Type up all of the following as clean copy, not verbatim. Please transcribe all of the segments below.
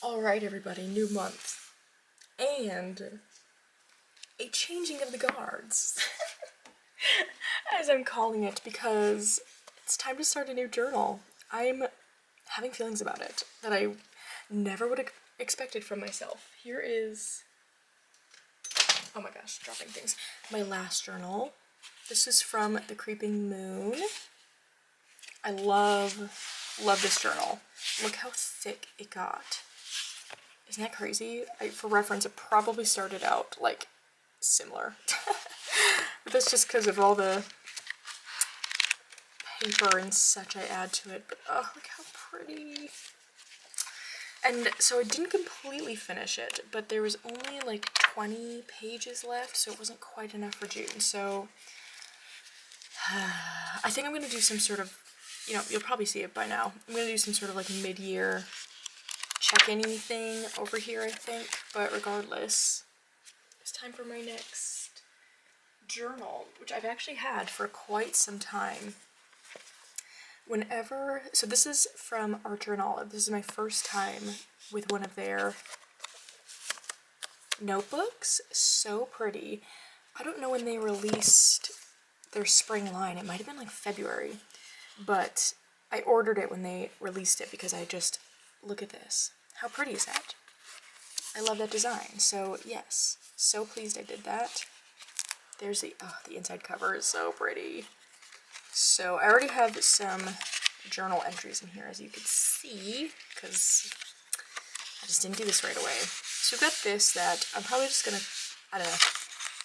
Alright everybody, new month. And a changing of the guards. As I'm calling it, because it's time to start a new journal. I'm having feelings about it that I never would have expected from myself. Here is, oh my gosh, dropping things. My last journal. This is from The Creeping Moon. I love this journal. Look how thick it got. Isn't that crazy? For reference, it probably started out like similar. But that's just because of all the paper and such I add to it. But oh, look how pretty. And so I didn't completely finish it, but there was only like 20 pages left, so it wasn't quite enough for June. So I think I'm going to do some sort of, you'll probably see it by now. I'm going to do some sort of like mid-year check-in thing over here, I think. But regardless, it's time for my next journal, which I've actually had for quite some time. So this is from Archer and Olive. This is my first time with one of their notebooks. So pretty. I don't know when they released their spring line. It might have been like February, but I ordered it when they released it because I just, look at this. How pretty is that? I love that design. So yes, so pleased I did that. There's the inside cover is so pretty. So I already have some journal entries in here, as you can see, because I just didn't do this right away. So we've got this that I'm probably just gonna, I don't know,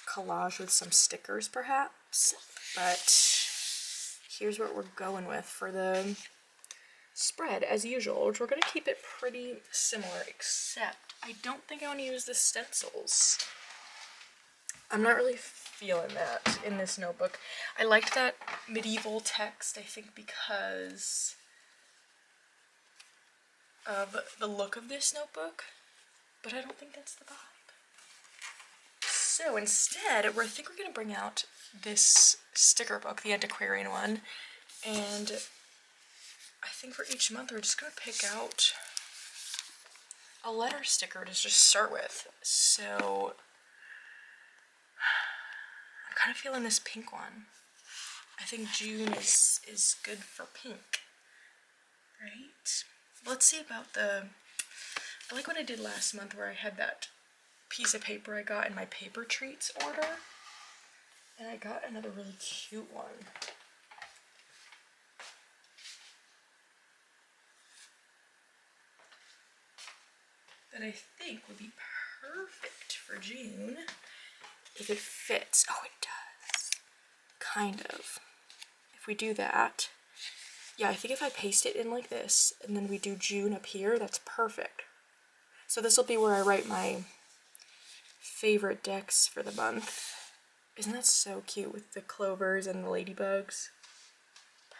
collage with some stickers perhaps, but here's what we're going with for the spread as usual, which we're gonna keep it pretty similar, except I don't think I want to use the stencils. I'm not really feeling that in this notebook. I liked that medieval text, I think, because of the look of this notebook, but I don't think that's the vibe. So instead, I think we're going to bring out this sticker book, the antiquarian one, and I think for each month we're just going to pick out a letter sticker to just start with. So I'm kind of feeling this pink one. I think June is good for pink, right? Let's see about I like what I did last month where I had that piece of paper I got in my paper treats order, and I got another really cute one. That I think would be perfect for June if it fits. Oh, it does. Kind of. If we do that, yeah, I think if I paste it in like this and then we do June up here, that's perfect. So this will be where I write my favorite decks for the month. Isn't that so cute with the clovers and the ladybugs?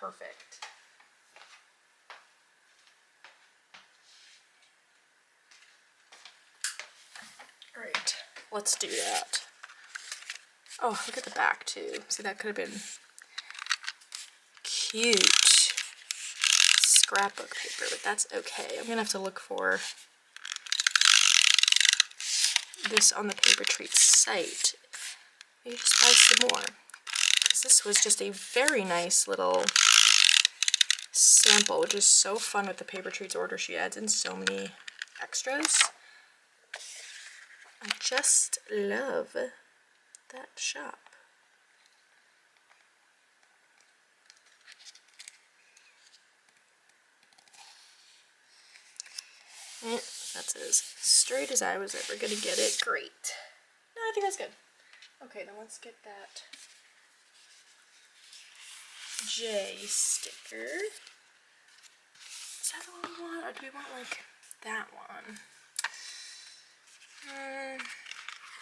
Perfect. Alright, let's do that. Oh, look at the back too. See, that could have been cute scrapbook paper, but that's okay. I'm gonna have to look for this on the Paper Treats site. Maybe just buy some more, because this was just a very nice little sample, which is so fun with the Paper Treats order. She adds in so many extras. I just love that shop. That's as straight as I was ever gonna get it. Great. No, I think that's good. Okay, then let's get that J sticker. Is that the one we want, or do we want like that one?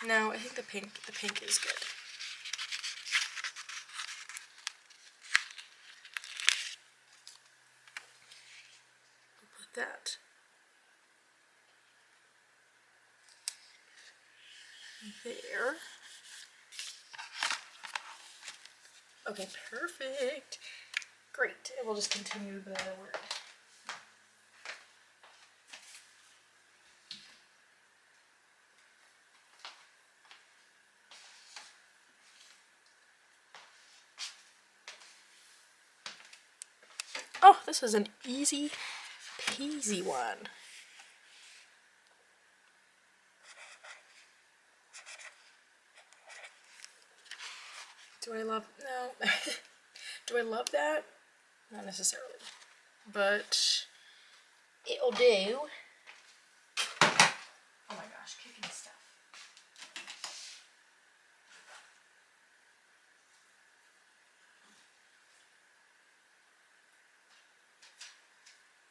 No, I think the pink is good. We'll put that there. Okay, perfect. Great, and we'll just continue the word. this is an easy peasy one. Do I love, no. Do I love that? Not necessarily, but it'll do. Oh my gosh, kicking stuff.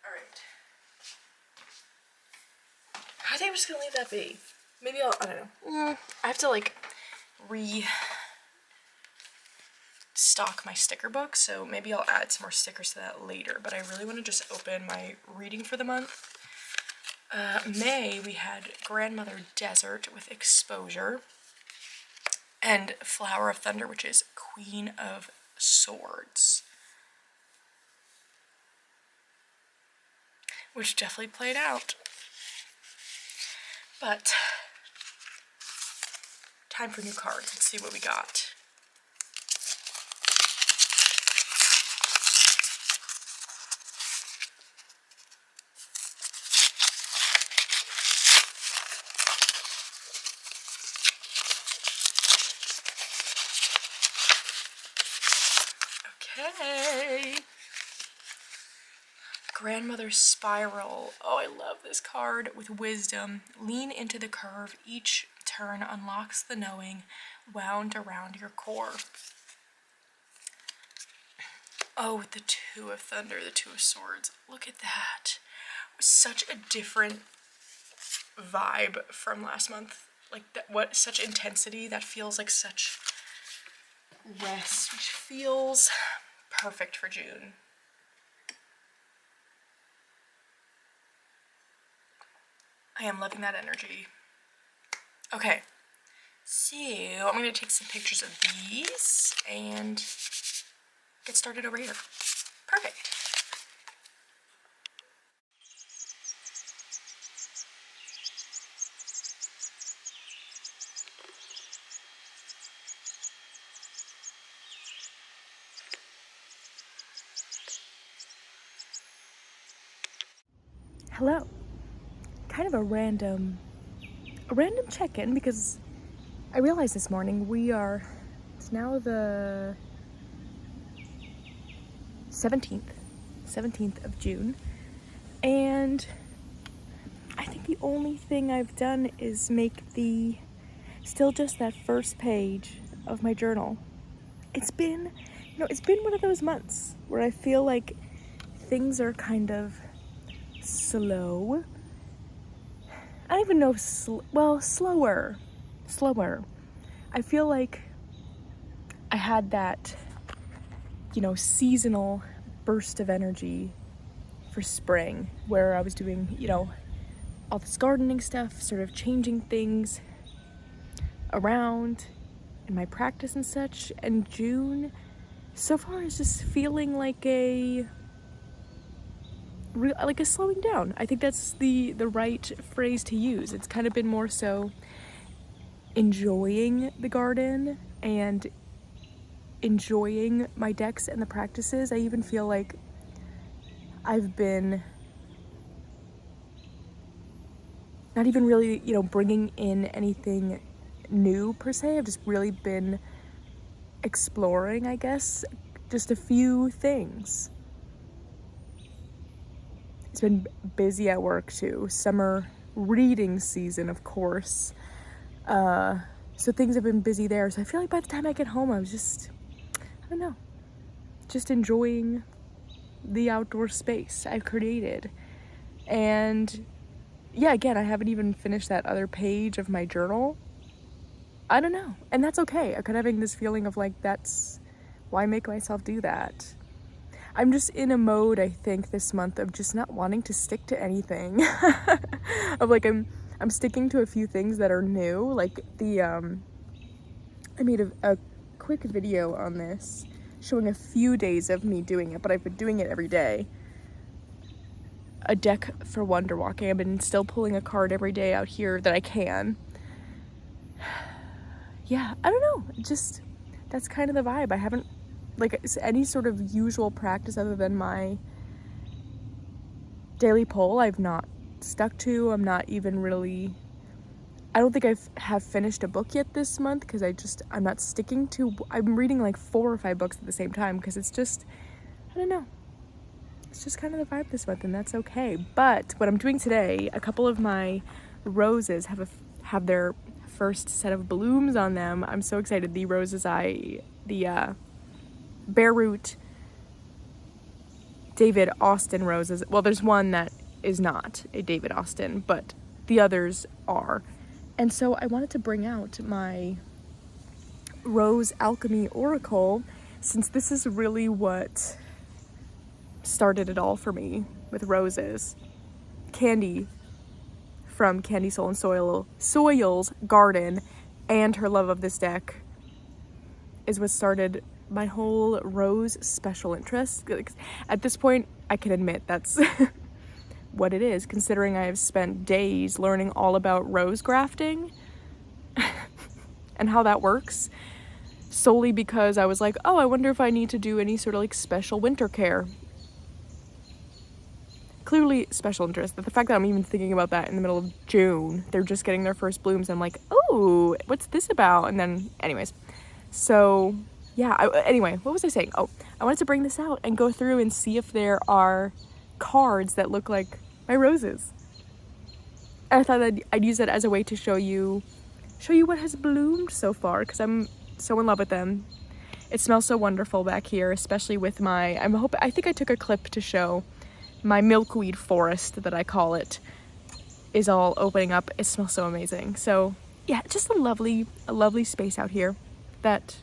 All right. I think I'm just gonna leave that be. Maybe I don't know. I have to like stock my sticker book, so maybe I'll add some more stickers to that later, but I really want to just open my reading for the month. May, we had Grandmother Desert with Exposure, and Flower of Thunder, which is Queen of Swords, which definitely played out. But time for new cards. Let's see what we got. Okay. Grandmother's Spiral. Oh, I love this card. With Wisdom, lean into the curve. Each turn unlocks the knowing wound around your core. Oh, with the Two of Thunder, the Two of Swords. Look at that. Such a different vibe from last month. Like, that, such intensity. That feels like such rest, which feels perfect for June. I am loving that energy. Okay, so I'm going to take some pictures of these and get started over here. Perfect. Hello. Kind of a random check-in, because I realized this morning it's now the 17th of June, and I think the only thing I've done is make still just that first page of my journal. It's been one of those months where I feel like things are kind of slow. I don't even know if slower. I feel like I had that, seasonal burst of energy for spring, where I was doing, all this gardening stuff, sort of changing things around in my practice and such. And June so far is just feeling like a slowing down. I think that's the right phrase to use. It's kind of been more so enjoying the garden and enjoying my decks and the practices. I even feel like I've been not even really, bringing in anything new per se. I've just really been exploring, I guess, just a few things. It's been busy at work too. Summer reading season, of course. So things have been busy there. So I feel like by the time I get home, I was just enjoying the outdoor space I've created. And yeah, again, I haven't even finished that other page of my journal. I don't know. And that's okay. I'm kind of having this feeling of like, that's why make myself do that. I'm just in a mode, I think, this month of just not wanting to stick to anything. Of like, I'm sticking to a few things that are new. Like I made a quick video on this, showing a few days of me doing it, but I've been doing it every day. A deck for wonder walking. I've been still pulling a card every day out here that I can. Yeah, I don't know. Just, that's kind of the vibe. I haven't, like, any sort of usual practice other than my daily poll I've not stuck to. I'm not even really, I don't think have finished a book yet this month because I'm not sticking to, I'm reading like 4 or 5 books at the same time because it's just, I don't know. It's just kind of the vibe this month, and that's okay. But what I'm doing today, a couple of my roses have their first set of blooms on them. I'm so excited. The roses the bare root David Austin roses. Well, there's one that is not a David Austin, but the others are. And so I wanted to bring out my Rose Alchemy Oracle, since this is really what started it all for me with roses. Candy from Candy Soul and Soil's garden and her love of this deck is what started my whole rose special interest. At this point, I can admit that's what it is, considering I have spent days learning all about rose grafting and how that works, solely because I was like, oh, I wonder if I need to do any sort of like special winter care. Clearly special interest. But the fact that I'm even thinking about that in the middle of June, they're just getting their first blooms. I'm like, oh, what's this about? And then, anyways, so yeah, anyway, what was I saying? Oh, I wanted to bring this out and go through and see if there are cards that look like my roses. I thought that I'd use it as a way to show you what has bloomed so far, because I'm so in love with them. It smells so wonderful back here, especially with I think I took a clip to show my milkweed forest, that I call it, is all opening up. It smells so amazing. So yeah, just a lovely space out here that,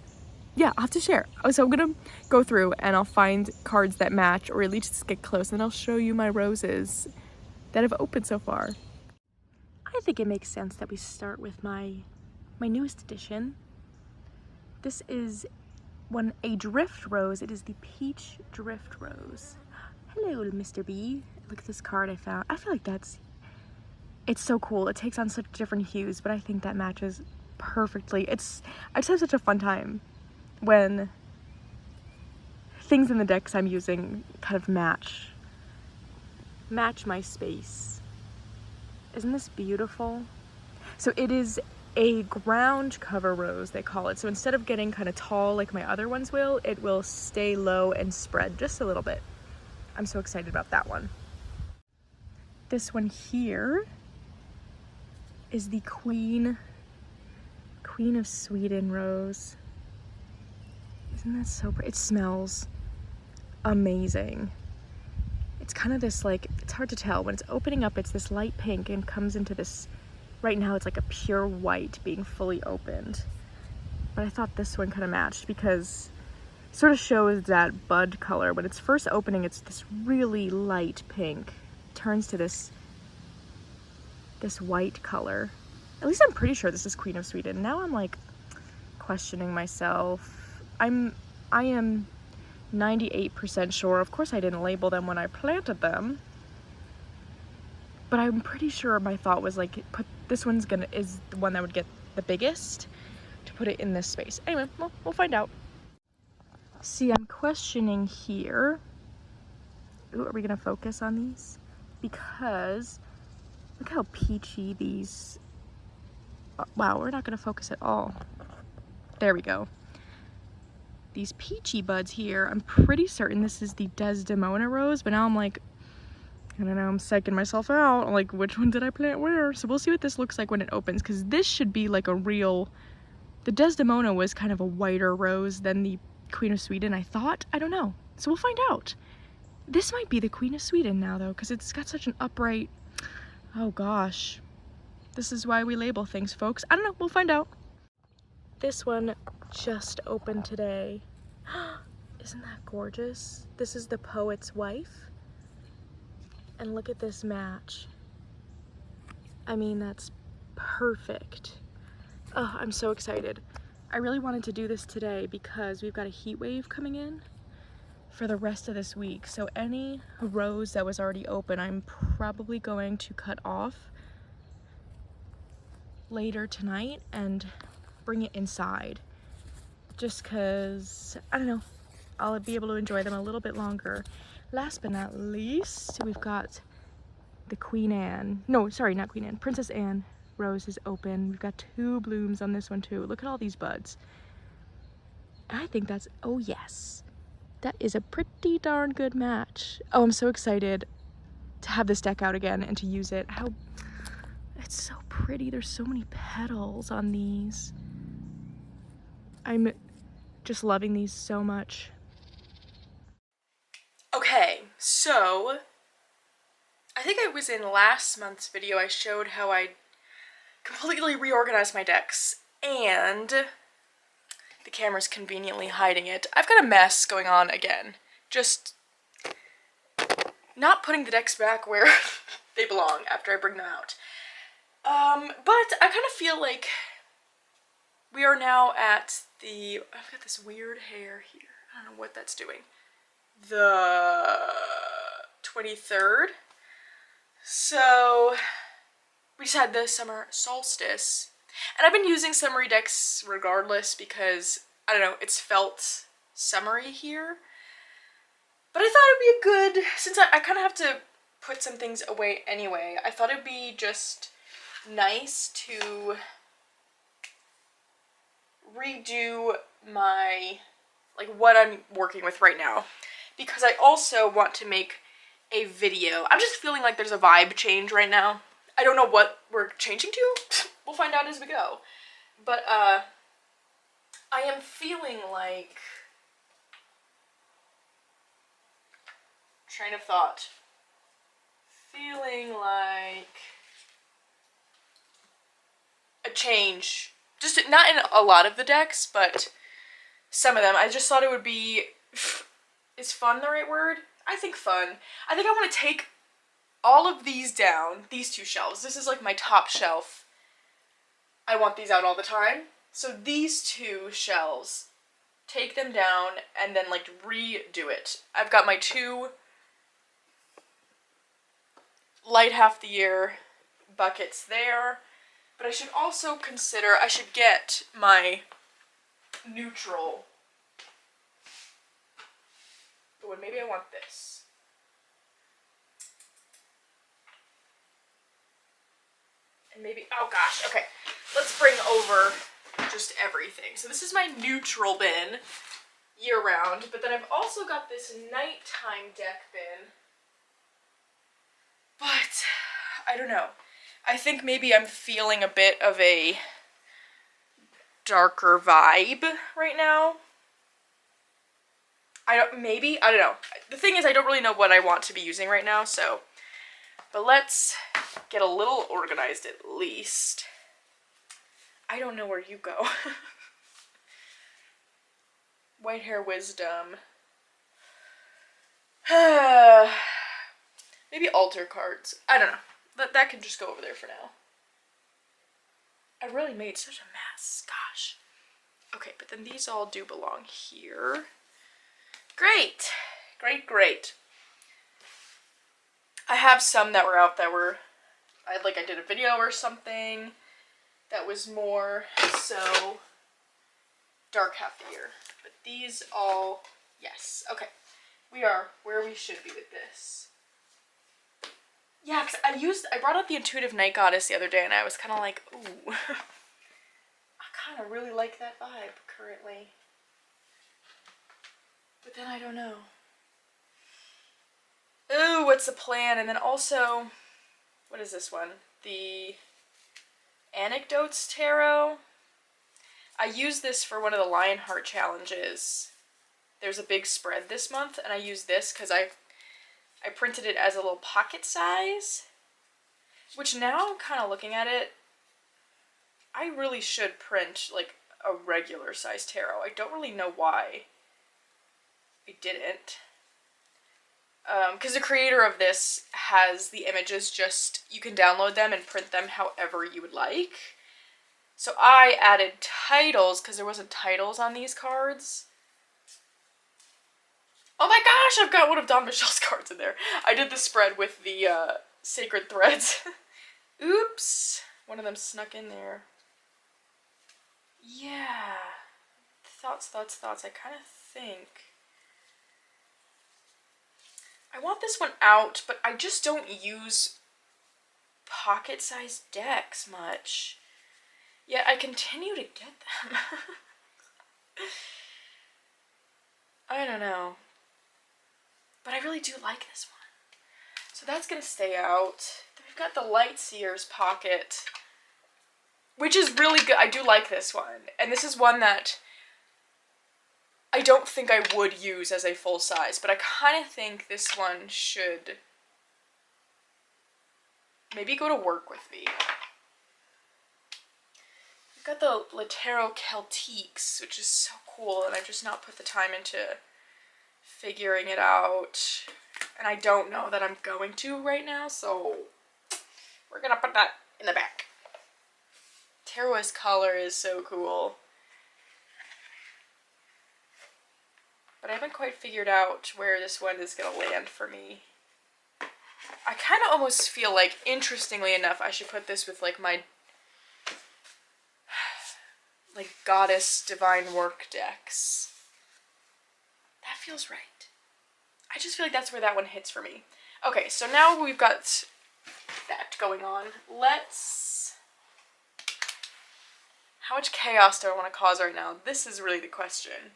yeah, I'll have to share. So I'm gonna go through and I'll find cards that match, or at least just get close, and I'll show you my roses that have opened so far. I think it makes sense that we start with my newest addition. This is a drift rose. It is the peach drift rose. Hello, Mr. B. Look at this card I found. I feel like it's so cool. It takes on such different hues, but I think that matches perfectly. I just have such a fun time when things in the decks I'm using kind of match my space. Isn't this beautiful? So it is a ground cover rose, they call it. So instead of getting kind of tall like my other ones will, it will stay low and spread just a little bit. I'm so excited about that one. This one here is the Queen of Sweden rose. Isn't that so pretty? It smells amazing. It's kind of this, like, it's hard to tell. When it's opening up, it's this light pink and comes into this, right now it's like a pure white being fully opened. But I thought this one kind of matched because sort of shows that bud color. When it's first opening, it's this really light pink, turns to this white color. At least I'm pretty sure this is Queen of Sweden. Now I'm like questioning myself. I am 98% sure. Of course I didn't label them when I planted them, but I'm pretty sure my thought was like, this one's is the one that would get the biggest, to put it in this space. Anyway, well, we'll find out. See, I'm questioning here. Ooh, are we gonna focus on these? Because look how peachy these, wow, we're not gonna focus at all. There we go. These peachy buds here, I'm pretty certain this is the Desdemona rose, but now I'm like, I don't know, I'm psyching myself out. Like, which one did I plant where? So we'll see what this looks like when it opens, because this should be like a real, the Desdemona was kind of a whiter rose than the Queen of Sweden, I thought. I don't know. So we'll find out. This might be the Queen of Sweden now, though, because it's got such an upright, oh gosh. This is why we label things, folks. I don't know, we'll find out. This one just opened today. Isn't that gorgeous? This is the Poet's Wife. And look at this match. I mean, that's perfect. Oh, I'm so excited. I really wanted to do this today because we've got a heat wave coming in for the rest of this week. So any rose that was already open, I'm probably going to cut off later tonight and bring it inside. Just because, I don't know, I'll be able to enjoy them a little bit longer. Last but not least, we've got the Queen Anne. No, sorry, not Queen Anne. Princess Anne rose is open. We've got 2 blooms on this one too. Look at all these buds. I think that's, oh yes. That is a pretty darn good match. Oh, I'm so excited to have this deck out again and to use it. It's so pretty. There's so many petals on these. I'm just loving these so much. Okay, so I think I was in last month's video. I showed how I completely reorganized my decks, and the camera's conveniently hiding it. I've got a mess going on again. Just not putting the decks back where they belong after I bring them out. But I kind of feel like we are now at the, I've got this weird hair here. I don't know what that's doing. The 23rd. So we just had the summer solstice. And I've been using summery decks regardless because, I don't know, it's felt summery here. But I thought it'd be a good, since I kind of have to put some things away anyway, I thought it'd be just nice to redo my, like, what I'm working with right now. Because I also want to make a video. I'm just feeling like there's a vibe change right now. I don't know what we're changing to. We'll find out as we go. But, I am feeling like, train of thought, feeling like a change. Just not in a lot of the decks, but some of them. I just thought it would be, is fun the right word? I think fun. I think I want to take all of these down, these 2 shelves. This is like my top shelf. I want these out all the time. So these 2 shelves, take them down and then like redo it. I've got my 2 light half the year buckets there, but I should also consider, I should get my neutral. Oh, and maybe I want this. And maybe, oh gosh, okay. Let's bring over just everything. So this is my neutral bin year-round, but then I've also got this nighttime deck bin. But, I don't know. I think maybe I'm feeling a bit of a darker vibe right now. I don't know. The thing is, I don't really know what I want to be using right now, so. But let's get a little organized at least. I don't know where you go. White hair wisdom. Maybe altar cards. I don't know. That can just go over there for now. I really made such a mess. Gosh. Okay, but then these all do belong here. Great. Great, great. I have some that were out that were, I did a video or something that was more so dark half the year. But these all, yes. Okay. We are where we should be with this. Yeah, because I brought out the Intuitive Night Goddess the other day and I was kind of like, ooh. I kind of really like that vibe currently. But then I don't know. Ooh, what's the plan? And then also, what is this one? The Anecdotes Tarot. I used this for one of the Lionheart challenges. There's a big spread this month, and I used this because I printed it as a little pocket size, which now I'm kind of looking at it, I really should print like a regular size tarot. I don't really know why I didn't. Because the creator of this has the images just, you can download them and print them however you would like. So I added titles because there wasn't titles on these cards. Oh my gosh, I've got one of Don Michelle's cards in there. I did the spread with the Sacred Threads. Oops. One of them snuck in there. Yeah. Thoughts. I kind of think I want this one out, but I just don't use pocket-sized decks much. Yet I continue to get them. I don't know. But I really do like this one. So that's going to stay out. Then we've got the Lightseer's pocket, which is really good. I do like this one. And this is one that I don't think I would use as a full size, but I kind of think this one should maybe go to work with me. We've got the Latero Celtiques, which is so cool, and I've just not put the time into figuring it out. And I don't know that I'm going to right now, so we're gonna put that in the back. Tarot's color is so cool. But I haven't quite figured out where this one is gonna land for me. I kind of almost feel like, interestingly enough, I should put this with like my like Goddess Divine Work decks. That feels right. I just feel like that's where that one hits for me. Okay, so now we've got that going on. How much chaos do I want to cause right now? This is really the question.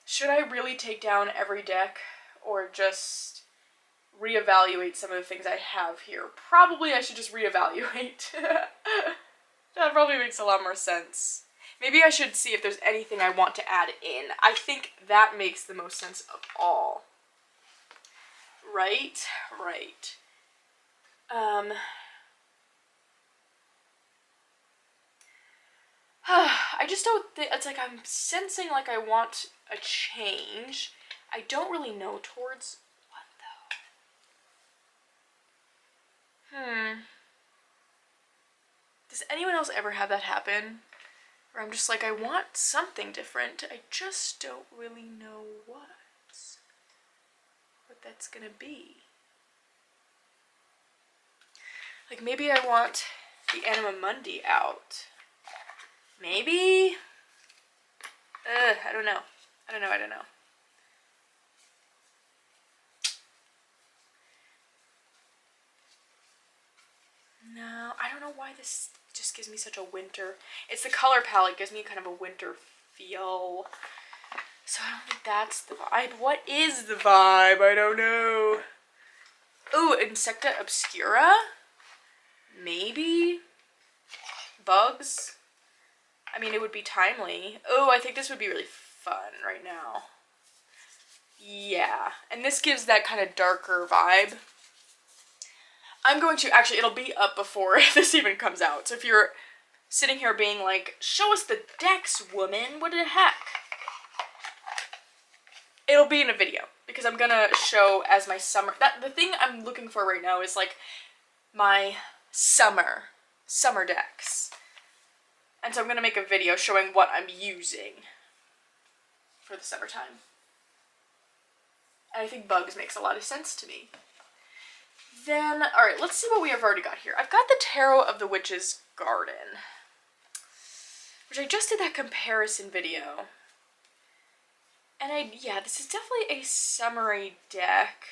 Should I really take down every deck, or just reevaluate some of the things I have here? Probably I should just reevaluate. That probably makes a lot more sense. Maybe I should see if there's anything I want to add in. I think that makes the most sense of all. Right? Right. I just don't think, it's like I'm sensing like I want a change. I don't really know towards what though. Does anyone else ever have that happen? Where I'm just like, I want something different. I just don't really know what that's gonna be. Like maybe I want the Anima Mundi out. Maybe? I don't know. I don't know. No, I don't know why this just gives me such a winter. It's the color palette gives me kind of a winter feel. So I don't think that's the vibe. What is the vibe? I don't know. Ooh, Insecta Obscura? Maybe? Bugs? I mean, it would be timely. Oh, I think this would be really fun right now. Yeah, and this gives that kind of darker vibe. I'm going to, actually, it'll be up before this even comes out. So if you're sitting here being like, show us the decks, woman, what the heck? It'll be in a video, because I'm gonna show as my summer, the thing I'm looking for right now is like my summer decks. And so I'm gonna make a video showing what I'm using for the summertime. And I think Bugs makes a lot of sense to me. Then, alright, let's see what we have already got here. I've got the Tarot of the Witch's Garden, which I just did that comparison video. And yeah, this is definitely a summery deck.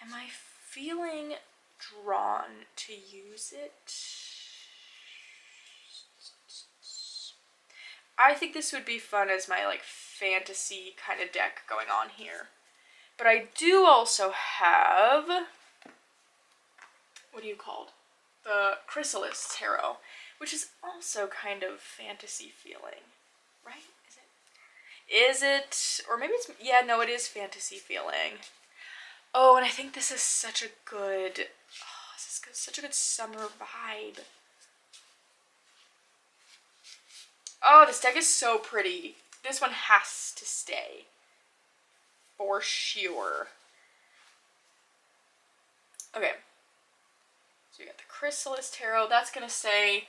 Am I feeling drawn to use it? I think this would be fun as my like fantasy kind of deck going on here. But I do also have, what do you call it? The Chrysalis Tarot, which is also kind of fantasy feeling, right? Is it? Or maybe it's, yeah, no, it is fantasy feeling. Oh, and I think this is such a good, such a good summer vibe. Oh, this deck is so pretty. This one has to stay. For sure. Okay. So you got the Chrysalis Tarot. That's going to stay.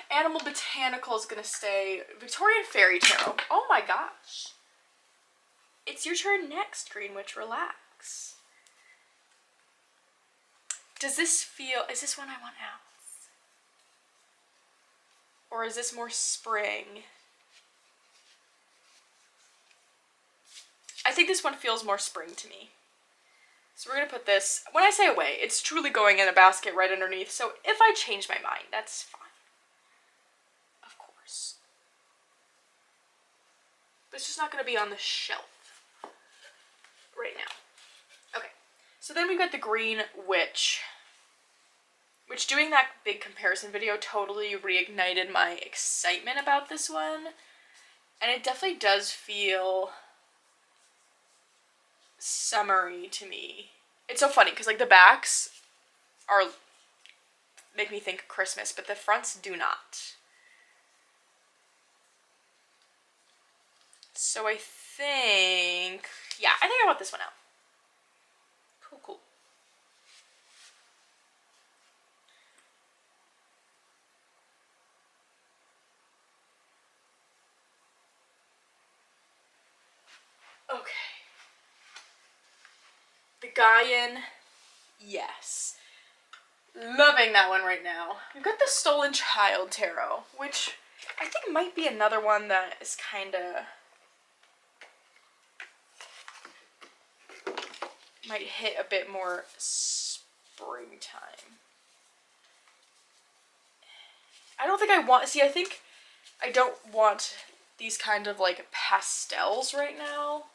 Animal Botanical is going to stay. Victorian Fairy Tarot. Oh my gosh. It's your turn next, Green Witch. Relax. Does this feel... Is this one I want out? Or is this more spring? I think this one feels more spring to me. So we're going to put this, when I say away, it's truly going in a basket right underneath. So if I change my mind, that's fine. Of course. But it's just not going to be on the shelf right now. Okay. So then we've got the Green Witch, which doing that big comparison video totally reignited my excitement about this one. And it definitely does feel summery to me. It's so funny because like the backs are make me think Christmas, but the fronts do not. So I think, yeah, I think I want this one out. Cool, cool. Okay. The Gaian, yes. Loving that one right now. We've got the Stolen Child Tarot, which I think might be another one that is kind of... might hit a bit more springtime. I don't think I want... see, I think I don't want these kind of, like, pastels right now.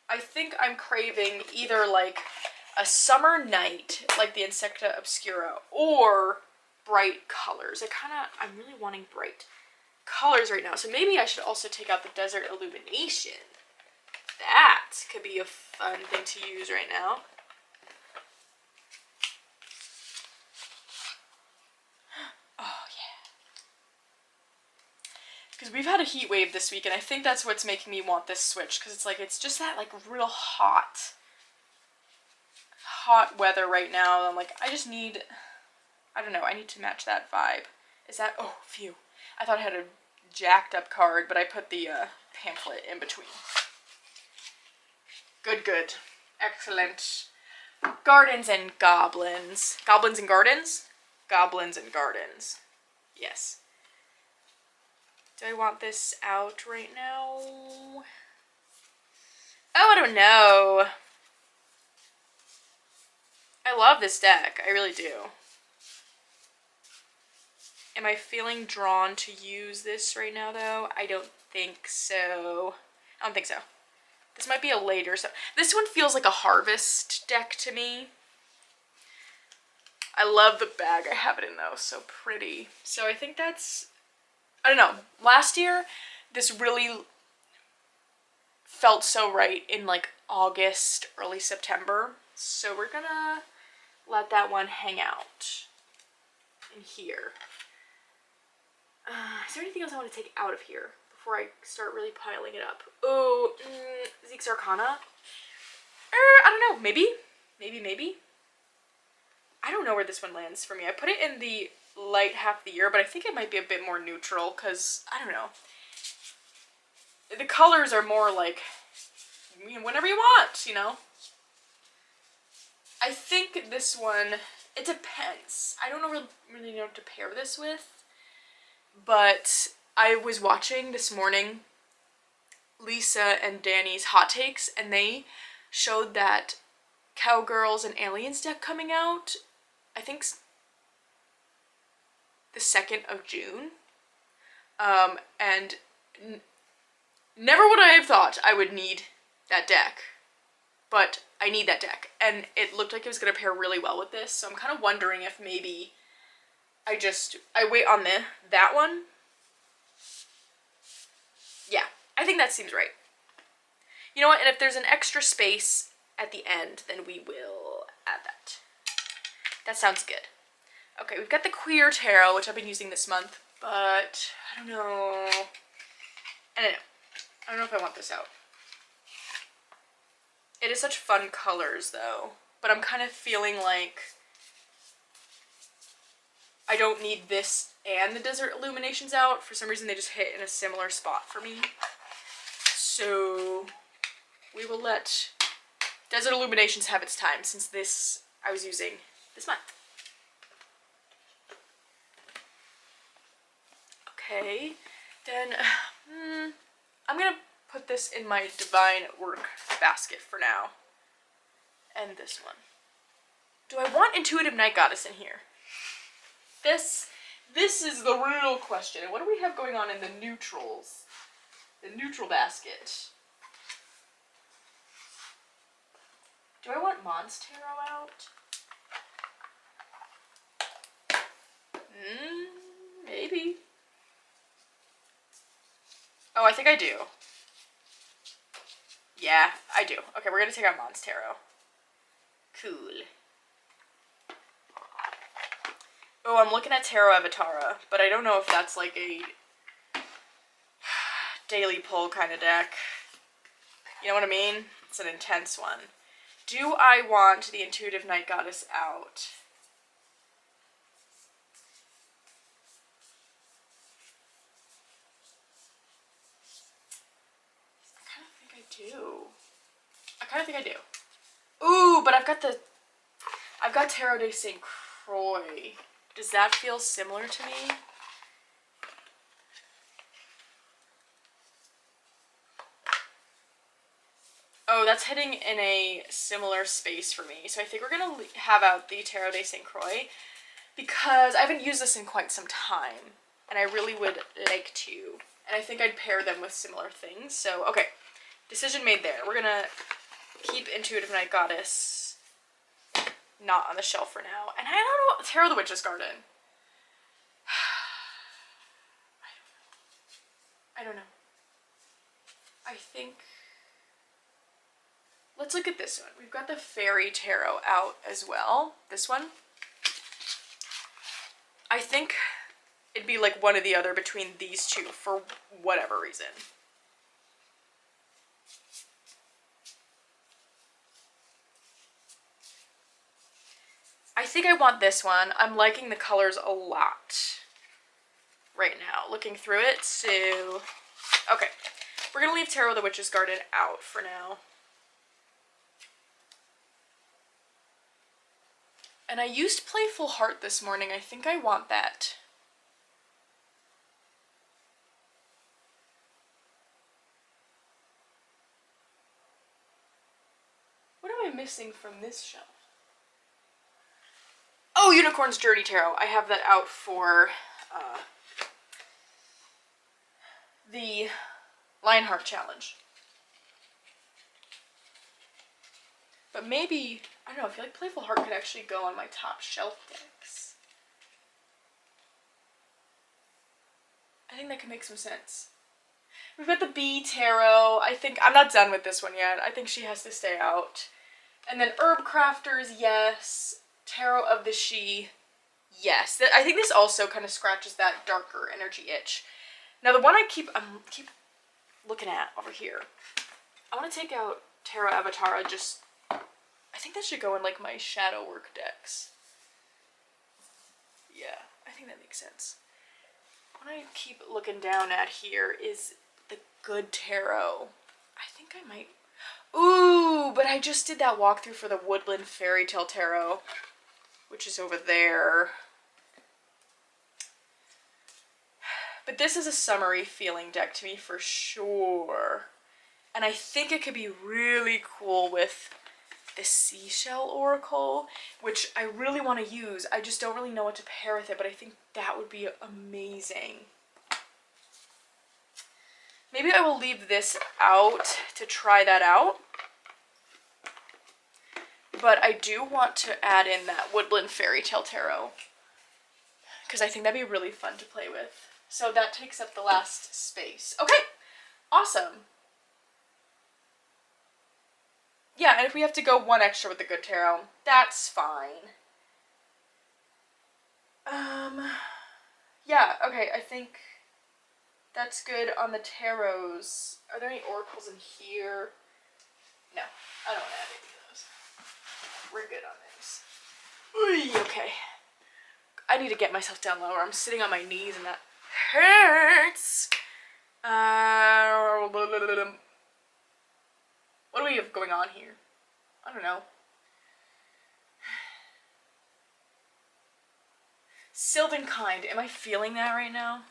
I think I'm craving either, like, a summer night, like the Insecta Obscura, or bright colors. I'm really wanting bright colors right now. So maybe I should also take out the Desert Illumination. That could be a fun thing to use right now. Oh, yeah. Because we've had a heat wave this week, and I think that's what's making me want this switch, because it's just that, like, real hot weather right now. I'm like, I just need, I don't know, I need to match that vibe. Is that, oh, phew. I thought I had a jacked up card, but I put the pamphlet in between. Good, good. Excellent. Gardens and Goblins. Goblins and Gardens? Goblins and Gardens. Yes. Do I want this out right now? Oh, I don't know. I love this deck. I really do. Am I feeling drawn to use this right now, though? I don't think so. I don't think so. This might be a later. So this one feels like a harvest deck to me. I love the bag I have it in, though. So pretty. So I think that's... I don't know. Last year, this really felt so right in, like, August, early September. So we're gonna let that one hang out in here. Is there anything else I want to take out of here before I start really piling it up? Oh, Zeke's Arcana? I don't know. Maybe? Maybe? I don't know where this one lands for me. I put it in the light half the year, but I think it might be a bit more neutral because, I don't know. The colors are more like, whenever you want, you know? I think this one, it depends. I don't really know what to pair this with, but I was watching this morning Lisa and Danny's hot takes, and they showed that Cowgirls and Aliens deck coming out, I think the 2nd of June, and never would I have thought I would need that deck, but I need that deck, and it looked like it was going to pair really well with this, so I'm kind of wondering if maybe I wait on that one. Yeah, I think that seems right. You know what, and if there's an extra space at the end, then we will add that. That sounds good. Okay, we've got the Queer Tarot, which I've been using this month, but I don't know. I don't know if I want this out. It is such fun colors, though, but I'm kind of feeling like I don't need this and the Desert Illuminations out. For some reason, they just hit in a similar spot for me. So we will let Desert Illuminations have its time, since this I was using this month. Okay, then I'm gonna put this in my Divine Work basket for now. and this one. Do I want Intuitive Night Goddess in here? This is the real question. And what do we have going on in the neutrals? The neutral basket. Do I want Mons Tarot out? Maybe. Oh, I think I do. Yeah, I do. Okay, we're gonna take out Mons Tarot. Cool. Oh, I'm looking at Tarot Avatara, but I don't know if that's like a daily pull kind of deck. You know what I mean? It's an intense one. Do I want the Intuitive Night Goddess out? I kind of think I do. Ooh, but I've got Tarot de St. Croix. Does that feel similar to me? Oh, that's hitting in a similar space for me. So I think we're going to have out the Tarot de St. Croix because I haven't used this in quite some time. And I really would like to. And I think I'd pair them with similar things. So, okay. Decision made there. We're going to keep Intuitive Night Goddess not on the shelf for now. And I don't know. Tarot of the Witch's Garden. I don't know. I think... Let's look at this one. We've got the Fairy Tarot out as well. This one. I think it'd be like one or the other between these two for whatever reason. I think I want this one. I'm liking the colors a lot right now, looking through it. So, okay. We're going to leave Tarot of the Witch's Garden out for now. And I used Playful Heart this morning. I think I want that. What am I missing from this shelf? Oh, Unicorn's Journey Tarot. I have that out for the Lionheart Challenge. But maybe, I don't know, I feel like Playful Heart could actually go on my top shelf decks. I think that could make some sense. We've got the Bee Tarot. I think, I'm not done with this one yet. I think she has to stay out. And then Herb Crafters, yes. Tarot of the She, yes. I think this also kind of scratches that darker energy itch. Now the one I keep looking at over here, I want to take out Tarot Avatara. Just, I think that should go in like my shadow work decks. Yeah, I think that makes sense. What I keep looking down at here is the Good Tarot. I think I might... Ooh, but I just did that walkthrough for the Woodland Fairy Tale Tarot, which is over there. But this is a summery feeling deck to me for sure. And I think it could be really cool with the Seashell Oracle, which I really want to use. I just don't really know what to pair with it, but I think that would be amazing. Maybe I will leave this out to try that out. But I do want to add in that Woodland Fairy Tale Tarot, because I think that'd be really fun to play with. So that takes up the last space. Okay, awesome. Yeah, and if we have to go one extra with the Good Tarot, that's fine. Yeah, okay, I think that's good on the tarots. Are there any oracles in here? No, I don't want to add any of those. We're good on those. Oy, okay. I need to get myself down lower. I'm sitting on my knees and that hurts. What do we have going on here? I don't know. Sylvan Kind. Am I feeling that right now?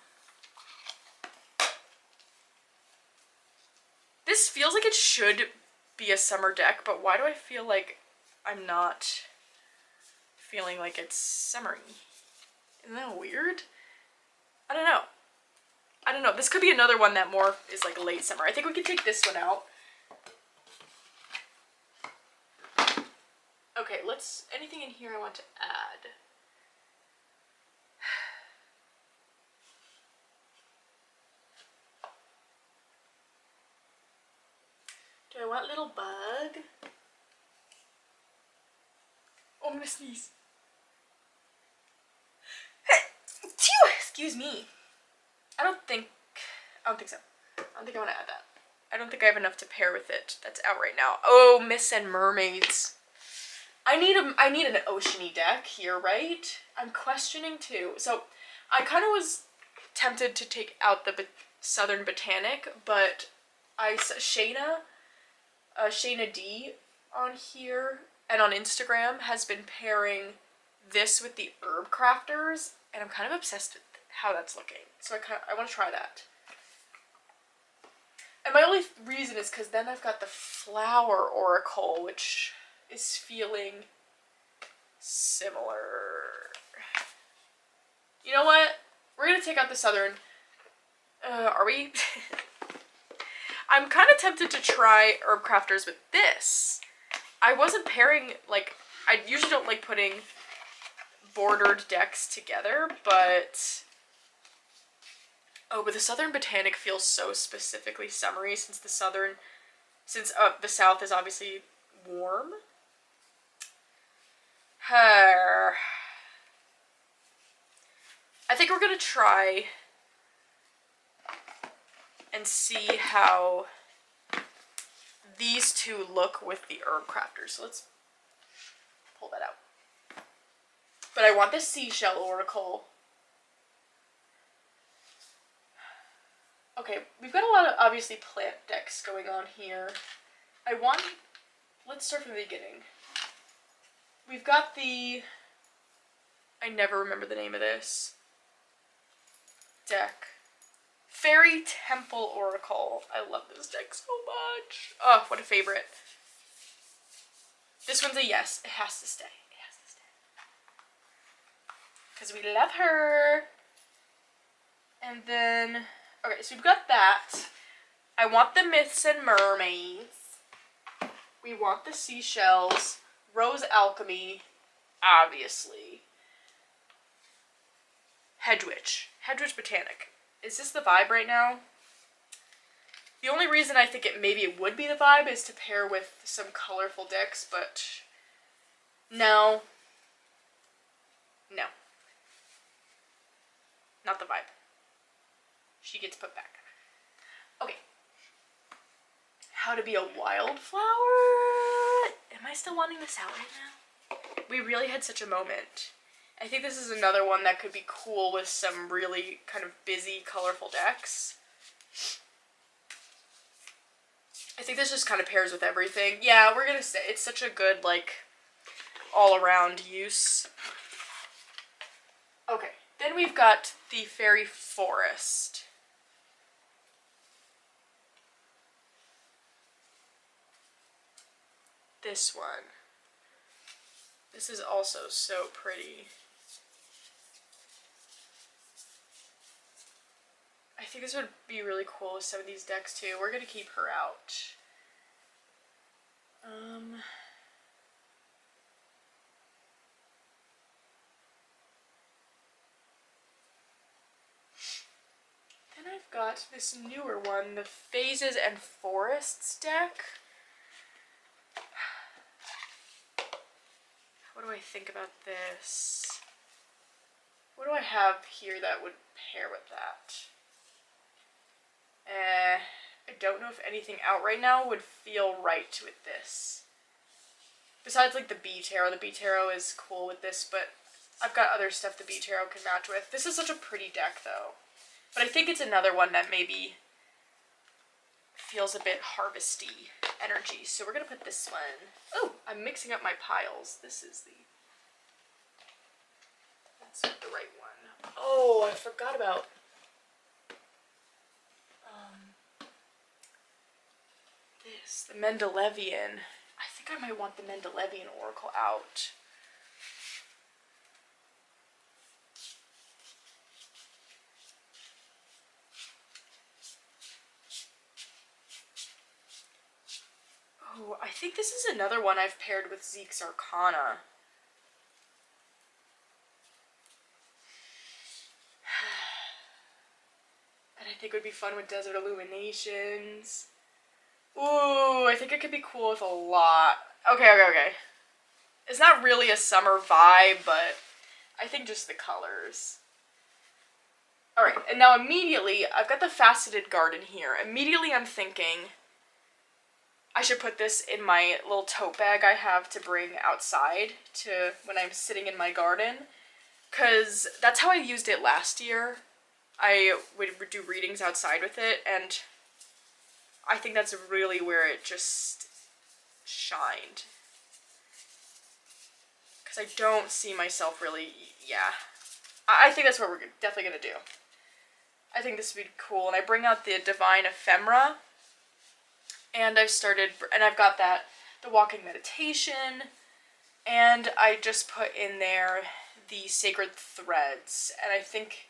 This feels like it should be a summer deck, but why do I feel like I'm not feeling like it's summery. Isn't that weird? I don't know. I don't know. This could be another one that more is like late summer. I think we could take this one out. Okay, anything in here I want to add? Do I want little bug? Oh, I'm gonna sneeze. Excuse me. I don't think so. I don't think I want to add that. I don't think I have enough to pair with it that's out right now. Oh, Mists and Mermaids. I need an oceany deck here, right? I'm questioning too. So I kind of was tempted to take out the Southern Botanic, but I saw Shayna D on here and on Instagram has been pairing this with the Herb Crafters, and I'm kind of obsessed with how that's looking. So I want to try that. And my only reason is because then I've got the Flower Oracle, which is feeling similar. You know what? We're going to take out the Southern. Are we? I'm kind of tempted to try Herb Crafters with this. I wasn't pairing, like, I usually don't like putting bordered decks together, but... Oh, but the Southern Botanic feels so specifically summery since the South is obviously warm. I think we're gonna try and see how these two look with the Herb Crafters. So let's pull that out. But I want this Seashell Oracle. Okay, we've got a lot of, obviously, plant decks going on here. Let's start from the beginning. We've got I never remember the name of this deck. Fairy Temple Oracle. I love this deck so much. Oh, what a favorite. This one's a yes. It has to stay. It has to stay. Because we love her. And then... Okay, so we've got that. I want the Myths and Mermaids. We want the Seashells. Rose Alchemy, obviously. Hedwitch Botanic. Is this the vibe right now? The only reason I think maybe it would be the vibe is to pair with some colorful decks, but no. No. Not the vibe. She gets put back. Okay. How to be a wildflower? Am I still wanting this out right now? We really had such a moment. I think this is another one that could be cool with some really kind of busy, colorful decks. I think this just kind of pairs with everything. Yeah, we're gonna say it's such a good, like, all-around use. Okay, then we've got the Fairy Forest. This one. This is also so pretty. I think this would be really cool with some of these decks too. We're gonna keep her out. Then I've got this newer one, the Phases and Forests deck. What do I think about this? What do I have here that would pair with that? I don't know if anything out right now would feel right with this. Besides, like, the Bee Tarot. The Bee Tarot is cool with this, but I've got other stuff the Bee Tarot can match with. This is such a pretty deck, though. But I think it's another one that maybe feels a bit harvesty energy. So we're going to put this one... Oh, I'm mixing up my piles. That's the right one. Oh, I forgot about... this. The Mendelevian. I think think I might want the Mendelevian Oracle out. Oh, I think this is another one I've paired with Zeke's Arcana. And I think it would be fun with Desert Illuminations. Ooh, I think it could be cool with a lot. Okay. It's not really a summer vibe, but I think just the colors. Alright, and now immediately, I've got the Faceted Garden here. Immediately I'm thinking I should put this in my little tote bag I have to bring outside to when I'm sitting in my garden. Because that's how I used it last year. I would do readings outside with it, and I think that's really where it just shined. Because I don't see myself really, yeah. I think that's what we're definitely going to do. I think this would be cool. And I bring out the Divine Ephemera, and I've got the Walking Meditation, and I just put in there the Sacred Threads, and I think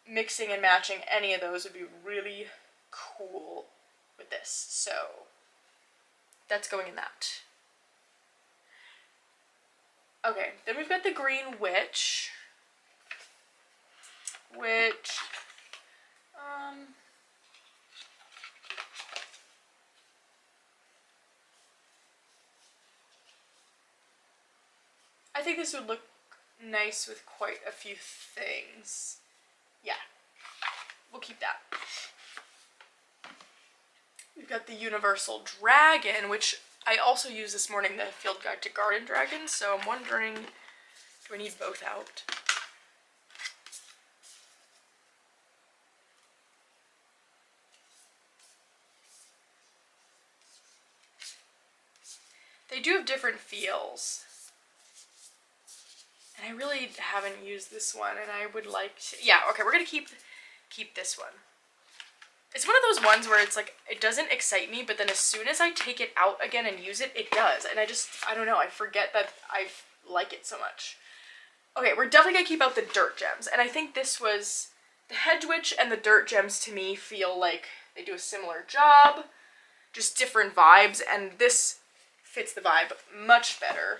mixing and matching any of those would be really cool with this. So that's going in that. Okay, then we've got the Green Witch, which I think this would look nice with quite a few things. Yeah, we'll keep that. We've got the Universal Dragon, which I also used this morning, the Field Guide to Garden Dragons, so I'm wondering, do I need both out? They do have different feels. And I really haven't used this one, and I would like to... Yeah, okay, we're going to keep this one. It's one of those ones where it's like, it doesn't excite me, but then as soon as I take it out again and use it, it does. And I don't know, I forget that I like it so much. Okay, we're definitely going to keep out the Dirt Gems. And I think this was... The Hedge Witch and the Dirt Gems, to me, feel like they do a similar job. Just different vibes, and this fits the vibe much better.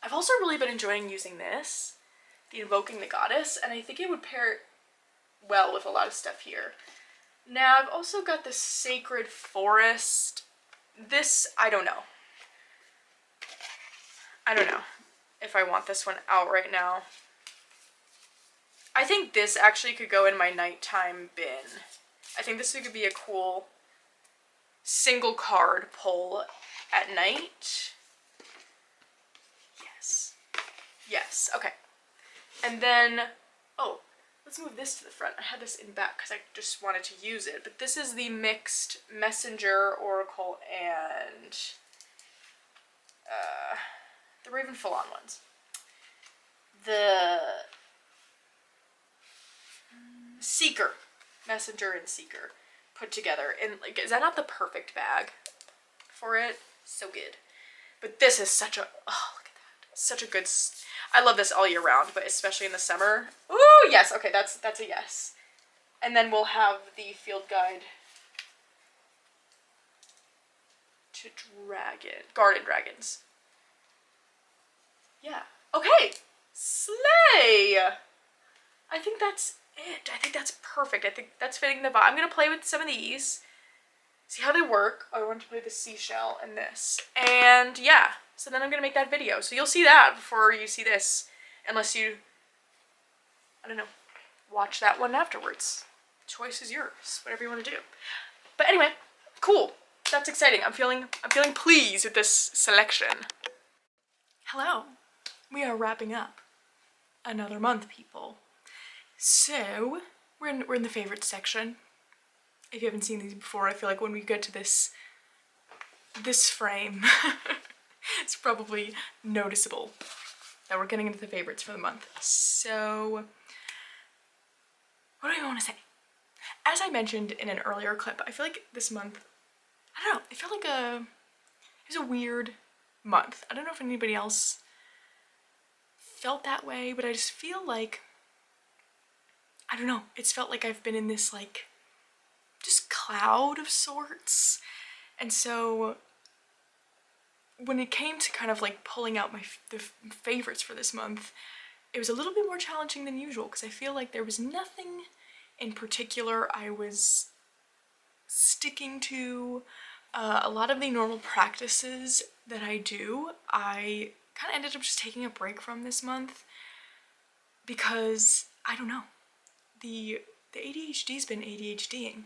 I've also really been enjoying using this, the Invoking the Goddess, and I think it would pair well with a lot of stuff here. Now, I've also got the Sacred Forest. This, I don't know. I don't know if I want this one out right now. I think this actually could go in my nighttime bin. I think this could be a cool single card pull at night. Yes, okay. And then, oh, let's move this to the front. I had this in back because I just wanted to use it. But this is the mixed Messenger, Oracle, and the Raven Full-On ones. The Seeker, Messenger and Seeker put together. And like, is that not the perfect bag for it? So good. But this is such a, oh, look at that. Such a good, I love this all year round, but especially in the summer. Ooh, yes, okay, that's a yes. And then we'll have the field guide to garden dragons. Yeah, okay, slay! I think that's it. I think that's perfect. I think that's fitting the vibe. I'm gonna play with some of these, see how they work. I want to play the seashell and this. And yeah, so then I'm gonna make that video. So you'll see that before you see this, unless you, I don't know, watch that one afterwards. Choice is yours, whatever you want to do. But anyway, cool. That's exciting. I'm feeling pleased with this selection. Hello. We are wrapping up another month, people. So we're in the favorites section. If you haven't seen these before, I feel like when we get to this frame, it's probably noticeable that we're getting into the favorites for the month. So what do I want to say? As I mentioned in an earlier clip, I feel like this month I don't know, it felt like it was a weird month. I don't know if anybody else felt that way, but I just feel like, I don't know, it's felt like I've been in this like just cloud of sorts. And so when it came to kind of like pulling out the favorites for this month, it was a little bit more challenging than usual because I feel like there was nothing in particular I was sticking to. A lot of the normal practices that I do, I kind of ended up just taking a break from this month because, I don't know, the ADHD's been ADHDing.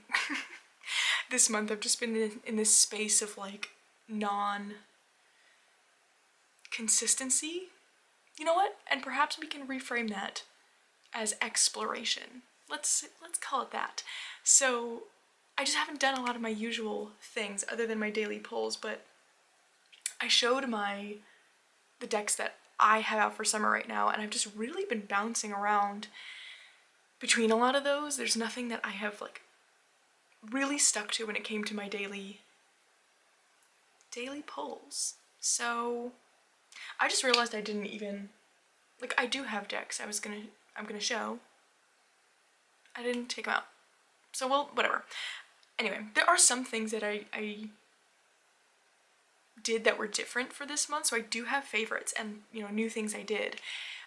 This month I've just been in this space of like non-consistency. You know what? And perhaps we can reframe that as exploration. Let's call it that. So I just haven't done a lot of my usual things other than my daily pulls, but I showed the decks that I have out for summer right now, and I've just really been bouncing around between a lot of those. There's nothing that I have like really stuck to when it came to my daily pulls. So I just realized I didn't even, like, I do have decks I'm gonna show. I didn't take them out. So, well, whatever. Anyway, there are some things that I did that were different for this month, so I do have favorites and, you know, new things I did.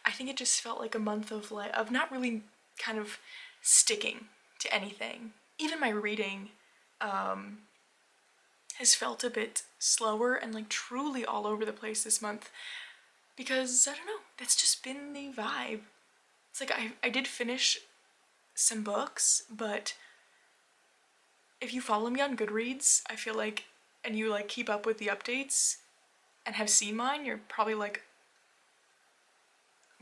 I think it just felt like a month of not really kind of sticking to anything. Even my reading has felt a bit slower and like truly all over the place this month because, I don't know, that's just been the vibe. It's like I did finish some books, but if you follow me on Goodreads, I feel like, and you like keep up with the updates and have seen mine, you're probably like,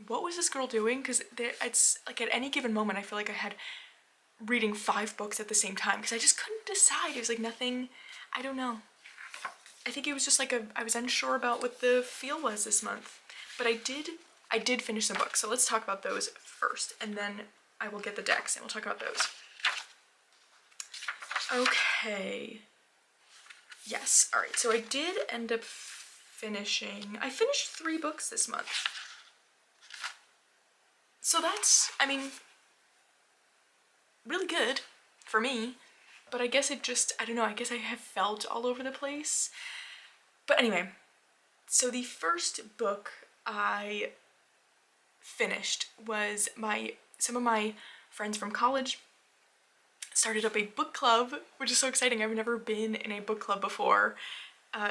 what was this girl doing? Because it's like at any given moment I feel like I had reading 5 books at the same time because I just couldn't decide. It was like nothing, I don't know. I think it was just like I was unsure about what the feel was this month. But I did finish some books, so let's talk about those first, and then I will get the decks and we'll talk about those. Okay. Yes, alright, so I did end up I finished 3 books this month. So that's, I mean, really good for me, but I guess it just, I don't know, I guess I have felt all over the place. But anyway, so the first book I finished was some of my friends from college started up a book club, which is so exciting. I've never been in a book club before,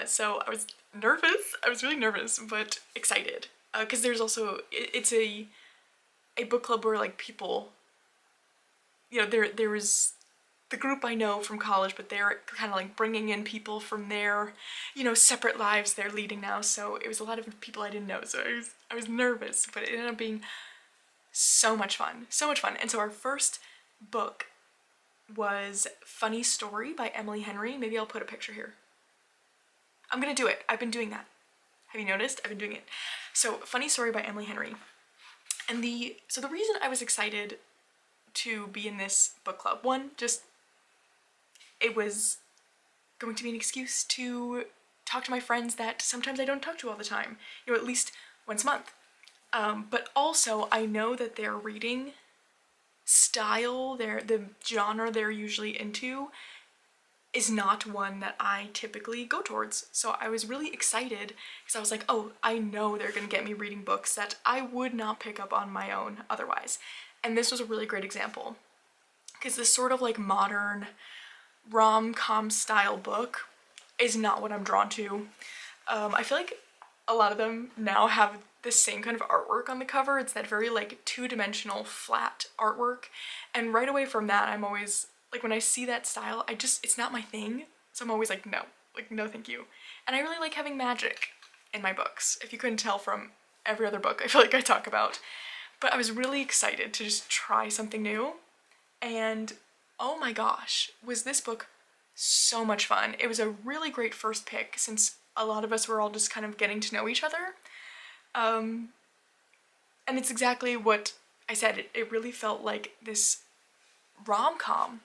so I was nervous. I was really nervous, but excited, because there's also, it's a book club where like people, you know, there was the group I know from college, but they're kind of like bringing in people from their, you know, separate lives they're leading now, so it was a lot of people I didn't know, so I was nervous, but it ended up being so much fun, so much fun. And so our first book was Funny Story by Emily Henry. Maybe I'll put a picture here. I'm gonna do it. I've been doing that. Have you noticed? I've been doing it. So Funny Story by Emily Henry. And the reason I was excited to be in this book club, one, just it was going to be an excuse to talk to my friends that sometimes I don't talk to all the time, you know, at least once a month. But also I know that their reading style, the genre they're usually into, is not one that I typically go towards. So I was really excited because I was like, oh, I know they're gonna get me reading books that I would not pick up on my own otherwise. And this was a really great example because this sort of like modern rom-com style book is not what I'm drawn to. I feel like a lot of them now have the same kind of artwork on the cover. It's that very like two-dimensional flat artwork, and right away from that I'm always like, when I see that style, it's not my thing, so I'm always like no thank you. And I really like having magic in my books, if you couldn't tell from every other book I feel like I talk about. But I was really excited to just try something new, and oh my gosh, was this book so much fun. It was a really great first pick since a lot of us were all just kind of getting to know each other. And it's exactly what I said. It really felt like this rom-com.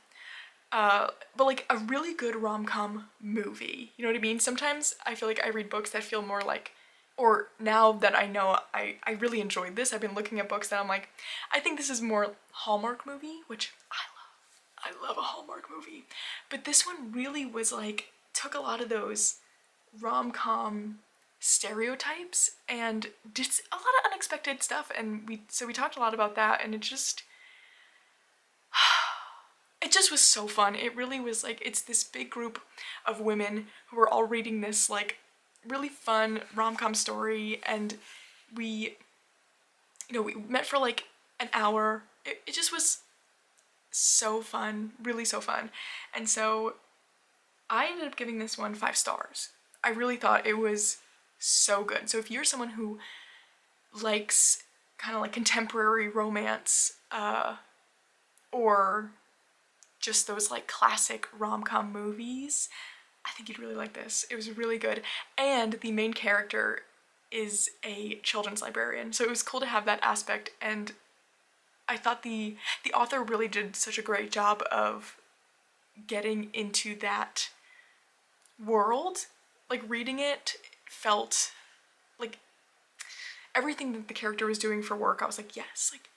But like a really good rom-com movie. You know what I mean? Sometimes I feel like I read books that feel more like, or now that I know I really enjoyed this, I've been looking at books that I'm like, I think this is more Hallmark movie, which I love. I love a Hallmark movie. But this one really was like, took a lot of those rom-com stereotypes and did a lot of unexpected stuff, and we talked a lot about that, and it just was so fun. It really was like, it's this big group of women who are all reading this like really fun rom-com story, and we, we met for like an hour. It just was so fun, really so fun. And so I ended up giving this one 5 stars. I really thought it was so good. So if you're someone who likes kind of like contemporary romance, or just those like classic rom-com movies, I think you'd really like this. It was really good. And the main character is a children's librarian, so it was cool to have that aspect, and I thought the author really did such a great job of getting into that world. Like reading it felt like everything that the character was doing for work, I was like, yes, like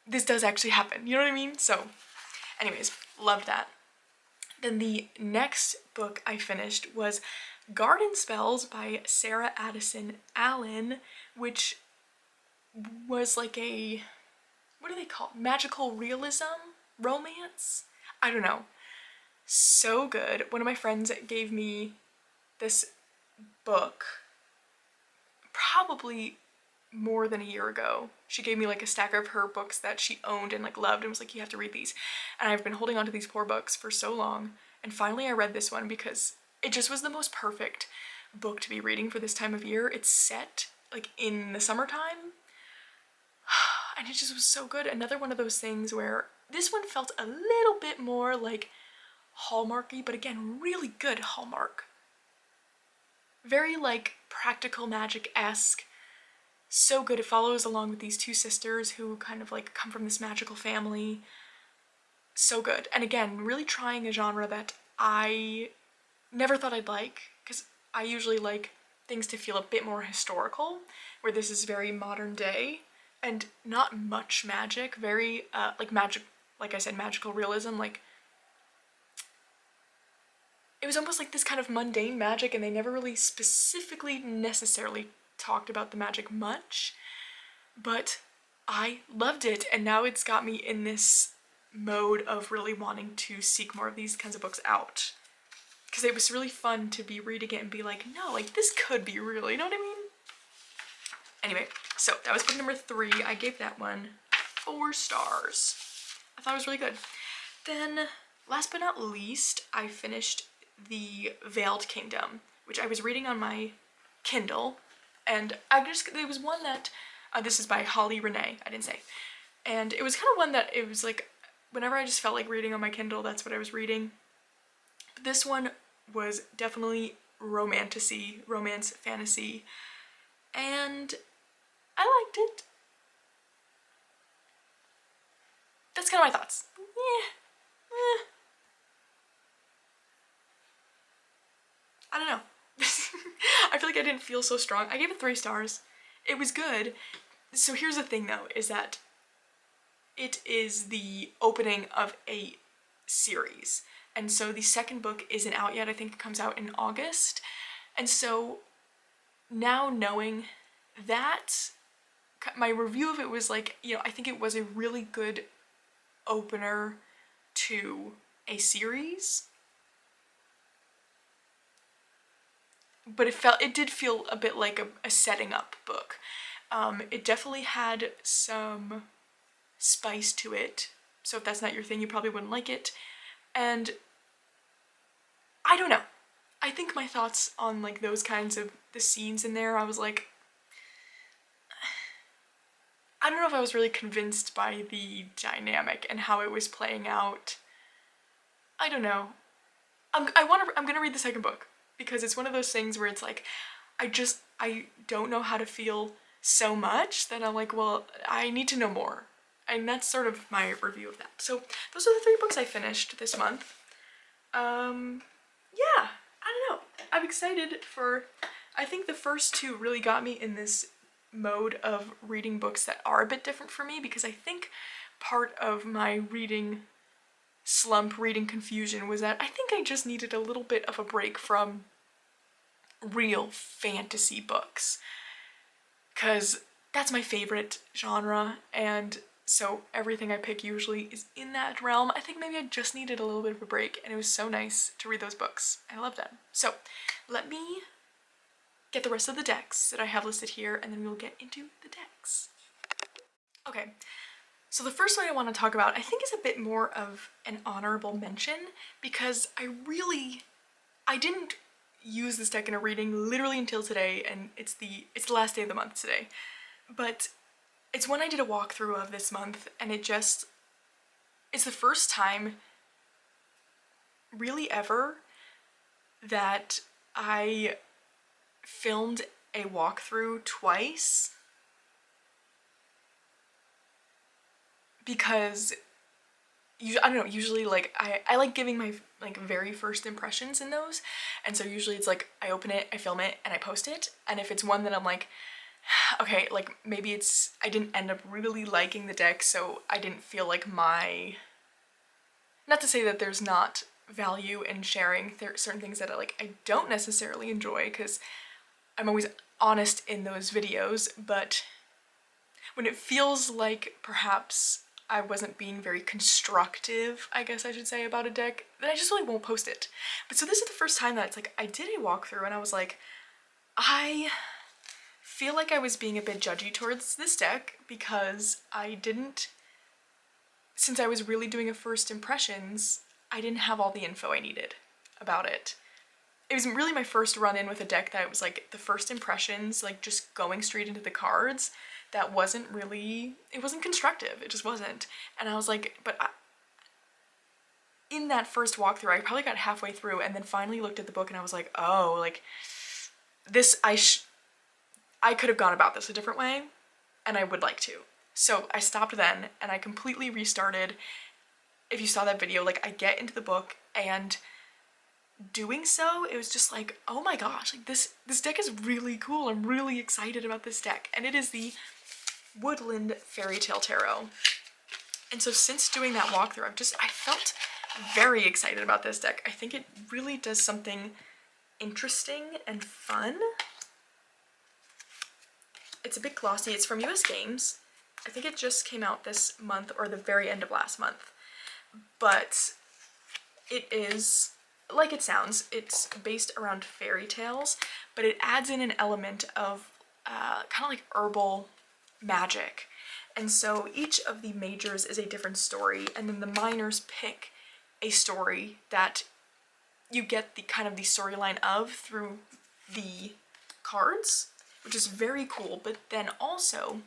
this does actually happen. You know what I mean? So anyways, loved that. Then the next book I finished was Garden Spells by Sarah Addison Allen, which was like a, what do they call it? Magical realism? Romance? I don't know. So good. One of my friends gave me this book probably more than a year ago. She gave me like a stack of her books that she owned and like loved and was like, you have to read these. And I've been holding on to these poor books for so long. And finally I read this one because it just was the most perfect book to be reading for this time of year. It's set like in the summertime. And it just was so good. Another one of those things where this one felt a little bit more like Hallmarky, but again, really good Hallmark. Very like practical magic-esque. So good. It follows along with these 2 sisters who kind of like come from this magical family. So good. And again, really trying a genre that I never thought I'd like, because I usually like things to feel a bit more historical, where this is very modern day and not much magic, very like magic, like I said, magical realism. Like it was almost like this kind of mundane magic, and they never really specifically necessarily talked about the magic much, but I loved it, and now it's got me in this mode of really wanting to seek more of these kinds of books out, because it was really fun to be reading it and be like, no, like this could be real, you know what I mean? Anyway, so that was book number 3. I gave that one 4 stars. I thought it was really good. Then, last but not least, I finished The Veiled Kingdom, which I was reading on my Kindle, and it was one that, this is by Holly Renee, I didn't say, and it was kind of one that it was like, whenever I just felt like reading on my Kindle, that's what I was reading. But this one was definitely romance fantasy, and I liked it. That's kind of my thoughts. I don't know. I feel like I didn't feel so strong. I gave it 3 stars. It was good. So here's the thing though, is that it is the opening of a series. And so the second book isn't out yet. I think it comes out in August. And so now knowing that, my review of it was like, I think it was a really good opener to a series. But it did feel a bit like a setting up book. It definitely had some spice to it, so if that's not your thing, you probably wouldn't like it. And I don't know. I think my thoughts on like those kinds of the scenes in there, I was like, I don't know if I was really convinced by the dynamic and how it was playing out. I don't know. I'm gonna read the second book, because it's one of those things where it's like, I don't know how to feel so much that I'm like, well, I need to know more. And that's sort of my review of that. So those are the 3 books I finished this month. Yeah, I don't know. I'm excited for, I think the first 2 really got me in this mode of reading books that are a bit different for me, because I think part of my reading slump, reading confusion, was that I think I just needed a little bit of a break from real fantasy books, because that's my favorite genre, and so everything I pick usually is in that realm. I think maybe I just needed a little bit of a break, and it was so nice to read those books. I love them. So let me get the rest of the decks that I have listed here, and then we'll get into the decks. Okay, so the first one I want to talk about I think is a bit more of an honorable mention, because I didn't use this deck in a reading literally until today, and it's the last day of the month today. But it's one I did a walkthrough of this month, and it's the first time really ever that I filmed a walkthrough twice, because I don't know, usually like I like giving my like very first impressions in those, and so usually it's like I open it, I film it, and I post it. And if it's one that I'm like, okay, like maybe I didn't end up really liking the deck, so I didn't feel like not to say that there's not value in sharing certain things that I don't necessarily enjoy, because I'm always honest in those videos, but when it feels like perhaps I wasn't being very constructive, I guess I should say, about a deck, then I just really won't post it. But so this is the first time that it's like I did a walkthrough and I was like, I feel like I was being a bit judgy towards this deck, because since I was really doing a first impressions, I didn't have all the info I needed about it. It was really my first run-in with a deck that was like the first impressions, like just going straight into the cards, that wasn't constructive, it just wasn't. And I was like, in that first walkthrough, I probably got halfway through and then finally looked at the book and I was like, oh, like, this, I could have gone about this a different way, and I would like to. So I stopped then, and I completely restarted. If you saw that video, like, I get into the book, and doing so, it was just like, oh my gosh, like this deck is really cool. I'm really excited about this deck. And it is the Woodland Fairy Tale Tarot. And so since doing that walkthrough, I felt very excited about this deck. I think it really does something interesting and fun. It's a bit glossy. It's from US Games. I think it just came out this month or the very end of last month. But it is, like it sounds, it's based around fairy tales, but it adds in an element of kind of like herbal magic. And so each of the majors is a different story, and then the minors pick a story that you get the kind of the storyline of through the cards, which is very cool. But then also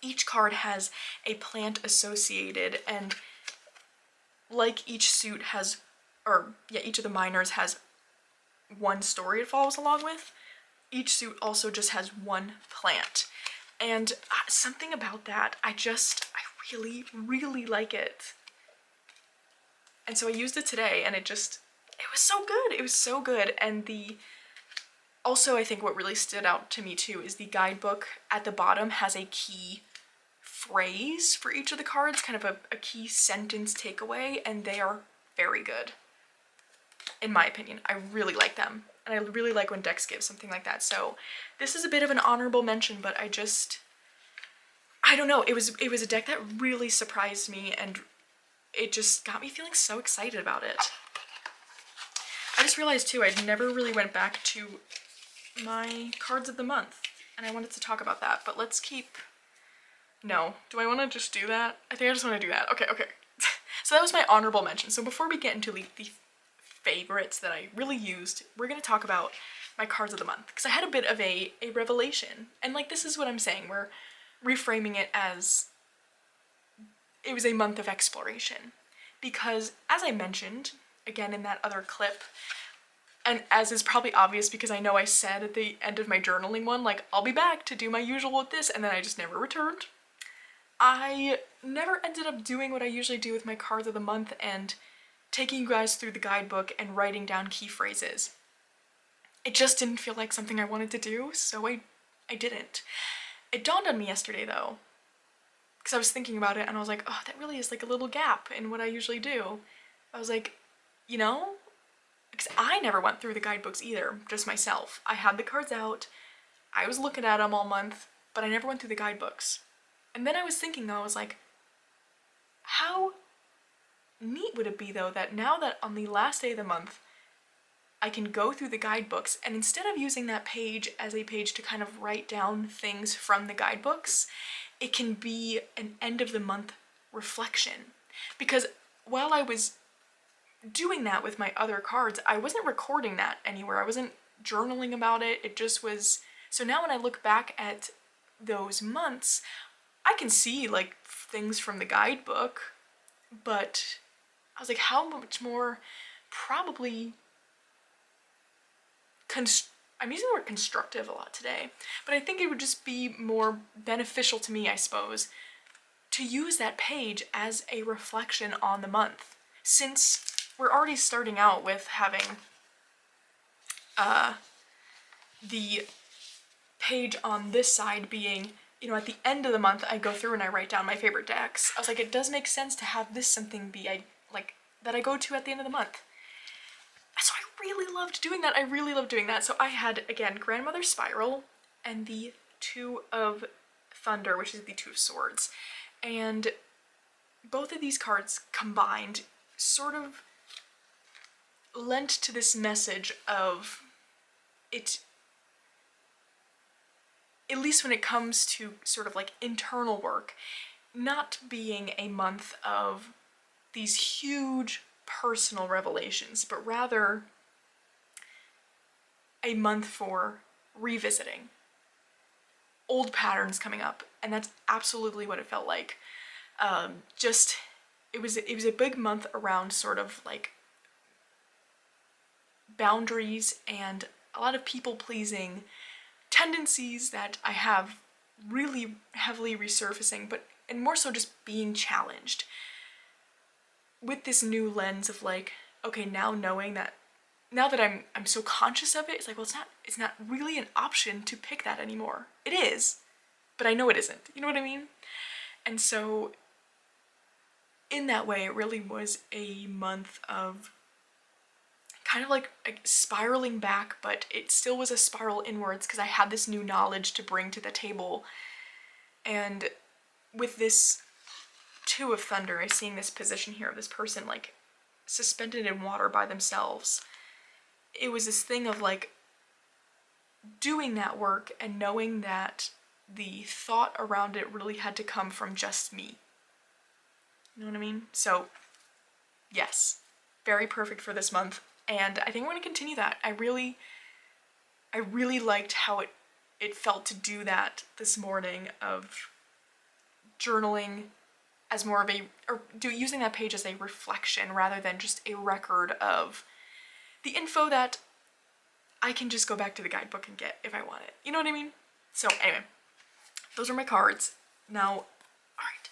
each card has a plant associated, and like each suit has, each of the minors has one story it follows along with. Each suit also just has one plant. And something about that, I really, really like it. And so I used it today, and it was so good. It was so good. And also I think what really stood out to me too is the guidebook at the bottom has a key phrase for each of the cards, kind of a key sentence takeaway, and they are very good. In my opinion, I really like them. And I really like when decks give something like that. So this is a bit of an honorable mention, but I don't know, it was a deck that really surprised me, and it just got me feeling so excited about it. I just realized too, I never really went back to my cards of the month, and I wanted to talk about that, but no. Do I want to just do that? I think I just want to do that. Okay. So that was my honorable mention. So before we get into the favorites that I really used, we're going to talk about my cards of the month, because I had a bit of a revelation, and like this is what I'm saying, we're reframing it as it was a month of exploration, because as I mentioned again in that other clip, and as is probably obvious because I know I said at the end of my journaling one, like, I'll be back to do my usual with this, and then I just never returned. I never ended up doing what I usually do with my cards of the month and taking you guys through the guidebook and writing down key phrases. It just didn't feel like something I wanted to do, so I didn't. It dawned on me yesterday though, because I was thinking about it and I was like, oh, that really is like a little gap in what I usually do. I was like, you know, because I never went through the guidebooks either, just myself. I had the cards out, I was looking at them all month, but I never went through the guidebooks. And then I was thinking, I was like, how neat would it be though that now that on the last day of the month, I can go through the guidebooks, and instead of using that page as a page to kind of write down things from the guidebooks, it can be an end of the month reflection. Because while I was doing that with my other cards, I wasn't recording that anywhere. I wasn't journaling about it. It just was. So now when I look back at those months, I can see like things from the guidebook, but I was like, how much more probably I'm using the word constructive a lot today, but I think it would just be more beneficial to me, I suppose, to use that page as a reflection on the month. Since we're already starting out with having the page on this side being, you know, at the end of the month I go through and I write down my favorite decks. I was like, it does make sense to have this something be that I go to at the end of the month. So I really loved doing that. I really loved doing that. So I had, again, Grandmother's Spiral and the Two of Thunder, which is the Two of Swords. And both of these cards combined sort of lent to this message of it, at least when it comes to sort of like internal work, not being a month of these huge personal revelations, but rather a month for revisiting old patterns coming up, and that's absolutely what it felt like. It was a big month around sort of like boundaries and a lot of people-pleasing tendencies that I have really heavily resurfacing, and more so just being challenged with this new lens of like, okay, now that I'm so conscious of it, it's like, well, it's not really an option to pick that anymore. It is, but I know it isn't. You know what I mean? And so in that way, it really was a month of kind of like spiraling back, but it still was a spiral inwards because I had this new knowledge to bring to the table. And with this Two of Thunder, I'm seeing this position here of this person like suspended in water by themselves. It was this thing of like doing that work and knowing that the thought around it really had to come from just me. You know what I mean? So yes, very perfect for this month, and I think I'm going to continue that. I really liked how it felt to do that this morning, of journaling as more of using that page as a reflection rather than just a record of the info that I can just go back to the guidebook and get if I want it. You know what I mean? So anyway, those are my cards. Now, alright,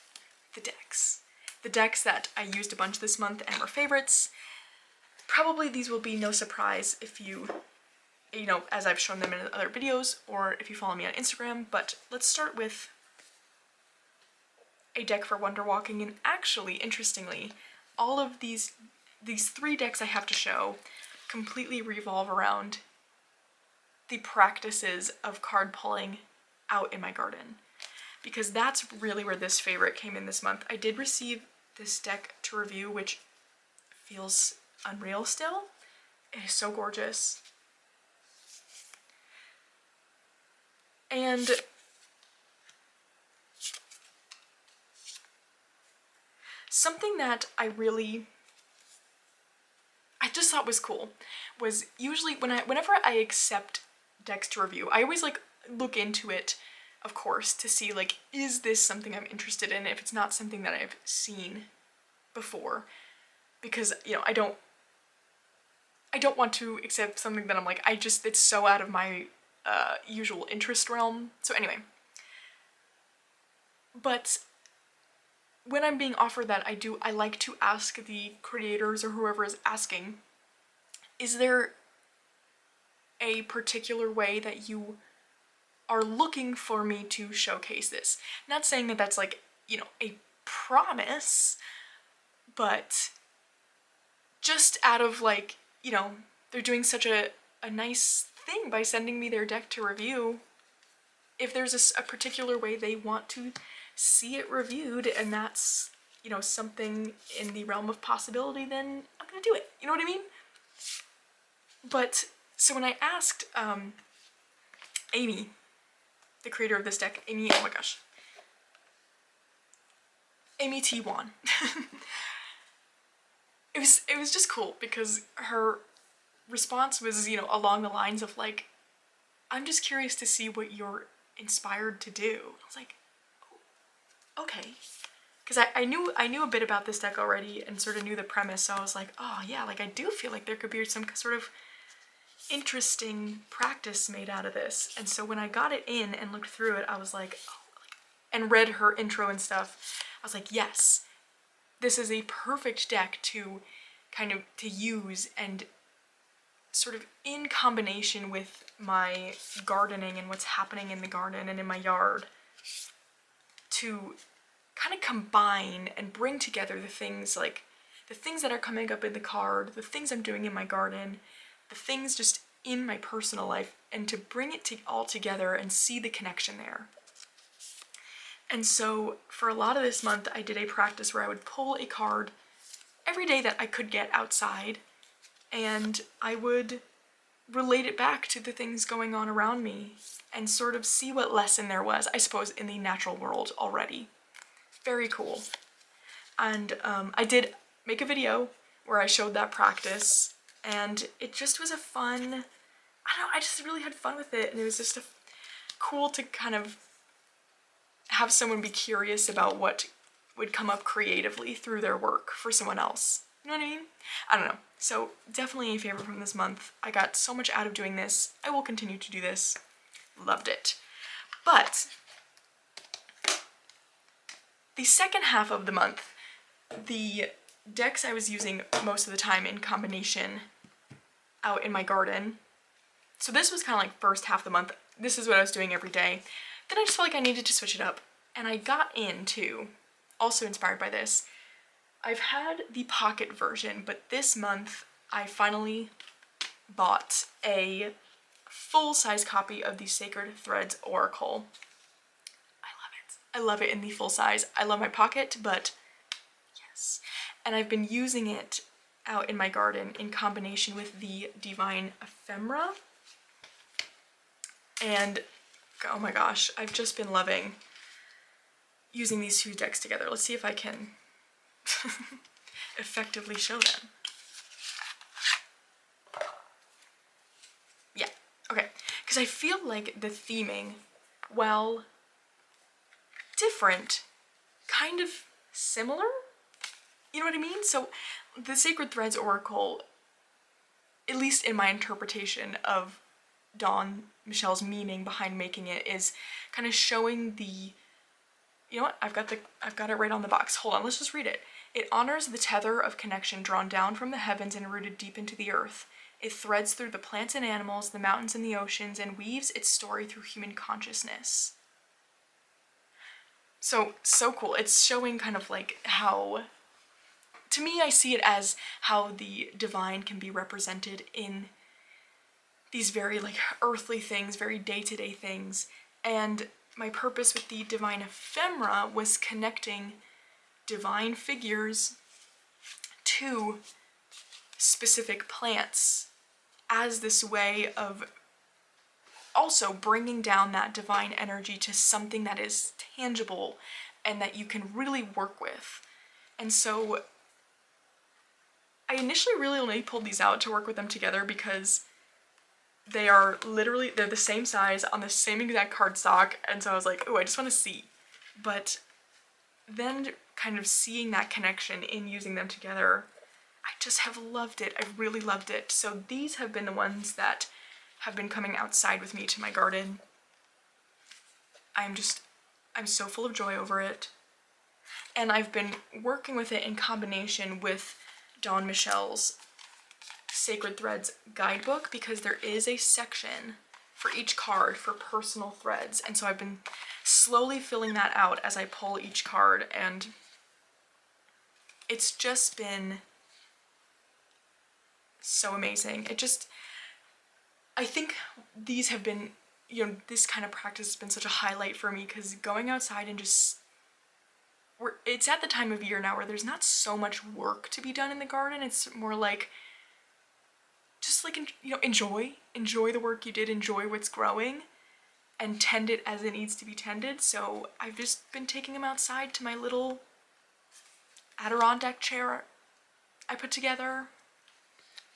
the decks. The decks that I used a bunch this month and were favorites. Probably these will be no surprise if you know, as I've shown them in other videos, or if you follow me on Instagram, but let's start with a deck for Wonder Walking, and actually, interestingly, all of these 3 decks I have to show completely revolve around the practices of card pulling out in my garden, because that's really where this favorite came in this month. I did receive this deck to review, which feels unreal still. It is so gorgeous. And something that I just thought was cool was usually whenever I accept decks to review, I always like look into it, of course, to see like, is this something I'm interested in if it's not something that I've seen before, because, you know, I don't want to accept something that I'm like, it's so out of my usual interest realm. So anyway, but when I'm being offered that, I like to ask the creators or whoever is asking, is there a particular way that you are looking for me to showcase this? Not saying that that's like, you know, a promise, but just out of like, you know, they're doing such a nice thing by sending me their deck to review. If there's a particular way they want to see it reviewed and that's, you know, something in the realm of possibility, then I'm gonna do it. You know what I mean? But, so when I asked Amy, the creator of this deck, Amy, oh my gosh, Amy T. Wan. it was just cool because her response was, you know, along the lines of like, I'm just curious to see what you're inspired to do. I was like, oh, okay. Because I knew a bit about this deck already and sort of knew the premise, so I was like, oh yeah, like I do feel like there could be some sort of interesting practice made out of this. And so when I got it in and looked through it, I was like, oh, and read her intro and stuff, I was like, yes, this is a perfect deck to kind of to use and sort of in combination with my gardening and what's happening in the garden and in my yard, to kind of combine and bring together the things like the things that are coming up in the card, the things I'm doing in my garden, the things just in my personal life, and to bring it all together and see the connection there. And so for a lot of this month, I did a practice where I would pull a card every day that I could get outside, and I would relate it back to the things going on around me and sort of see what lesson there was, I suppose, in the natural world already. Very cool. And I did make a video where I showed that practice, and it just was a fun, I don't know, I just really had fun with it, and it was just cool to kind of have someone be curious about what would come up creatively through their work for someone else. You know what I mean? I don't know. So definitely a favorite from this month. I got so much out of doing this. I will continue to do this. Loved it. But the second half of the month, the decks I was using most of the time in combination out in my garden. So this was kind of like first half of the month. This is what I was doing every day. Then I just felt like I needed to switch it up. And I got into, also inspired by this, I've had the pocket version, but this month I finally bought a full-size copy of the Sacred Threads Oracle. I love it. I love it in the full size. I love my pocket, but yes. And I've been using it out in my garden in combination with the Divine Ephemera. And oh my gosh, I've just been loving using these two decks together. Let's see if I can effectively show them. Yeah, okay. Because I feel like the theming, while different, kind of similar? You know what I mean? So the Sacred Threads Oracle, at least in my interpretation of Dawn Michelle's meaning behind making it, is kind of showing the, you know what, I've got it right on the box. Hold on, let's just read it. It honors the tether of connection drawn down from the heavens and rooted deep into the earth. It threads through the plants and animals, the mountains and the oceans, and weaves its story through human consciousness. So cool. It's showing kind of like how, to me, I see it as how the divine can be represented in these very like earthly things, very day-to-day things. And my purpose with the Divine Ephemera was connecting divine figures to specific plants as this way of also bringing down that divine energy to something that is tangible and that you can really work with. And so I initially really only pulled these out to work with them together because they're the same size on the same exact cardstock, and so I was like, oh, I just want to see. But then kind of seeing that connection in using them together, I just have loved it. I really loved it. So these have been the ones that have been coming outside with me to my garden. I'm so full of joy over it. And I've been working with it in combination with Dawn Michelle's Sacred Threads guidebook, because there is a section for each card for personal threads. And so I've been slowly filling that out as I pull each card, and it's just been so amazing. I think these have been, this kind of practice has been such a highlight for me, because going outside and it's at the time of year now where there's not so much work to be done in the garden. It's more like, just like, enjoy the work you did, enjoy what's growing, and tend it as it needs to be tended. So I've just been taking them outside to my little Adirondack chair I put together,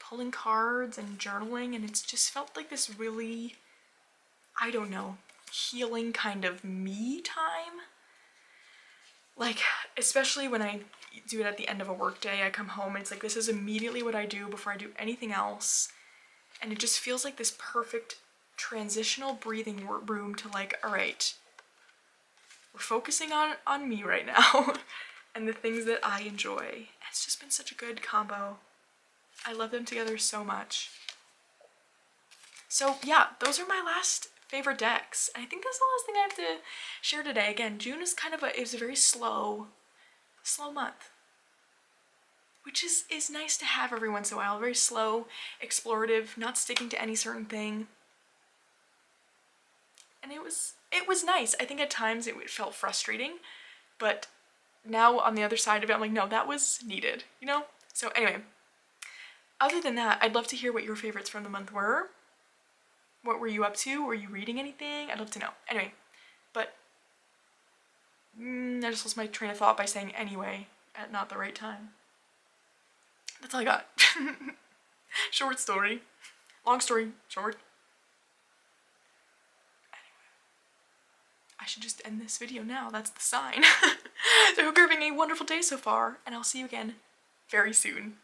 pulling cards and journaling, and it's just felt like this really, I don't know, healing kind of me time. Like, especially when I do it at the end of a work day, I come home and it's like, this is immediately what I do before I do anything else. And it just feels like this perfect transitional breathing room to like, all right, we're focusing on me right now and the things that I enjoy. It's just been such a good combo. I love them together so much. So yeah, those are my last favorite decks. And I think that's the last thing I have to share today. Again, June is it was a very slow month, which is nice to have every once in a while. Very slow, explorative, not sticking to any certain thing. And it was nice. I think at times it felt frustrating, but now on the other side of it, I'm like, no, that was needed, So anyway, other than that, I'd love to hear what your favorites from the month were. What were you up to? Were you reading anything? I'd love to know. Anyway, but I just lost my train of thought by saying anyway at not the right time. That's all I got. Short story. Long story, short. I should just end this video now. That's the sign. So I hope you're having a wonderful day so far, and I'll see you again very soon.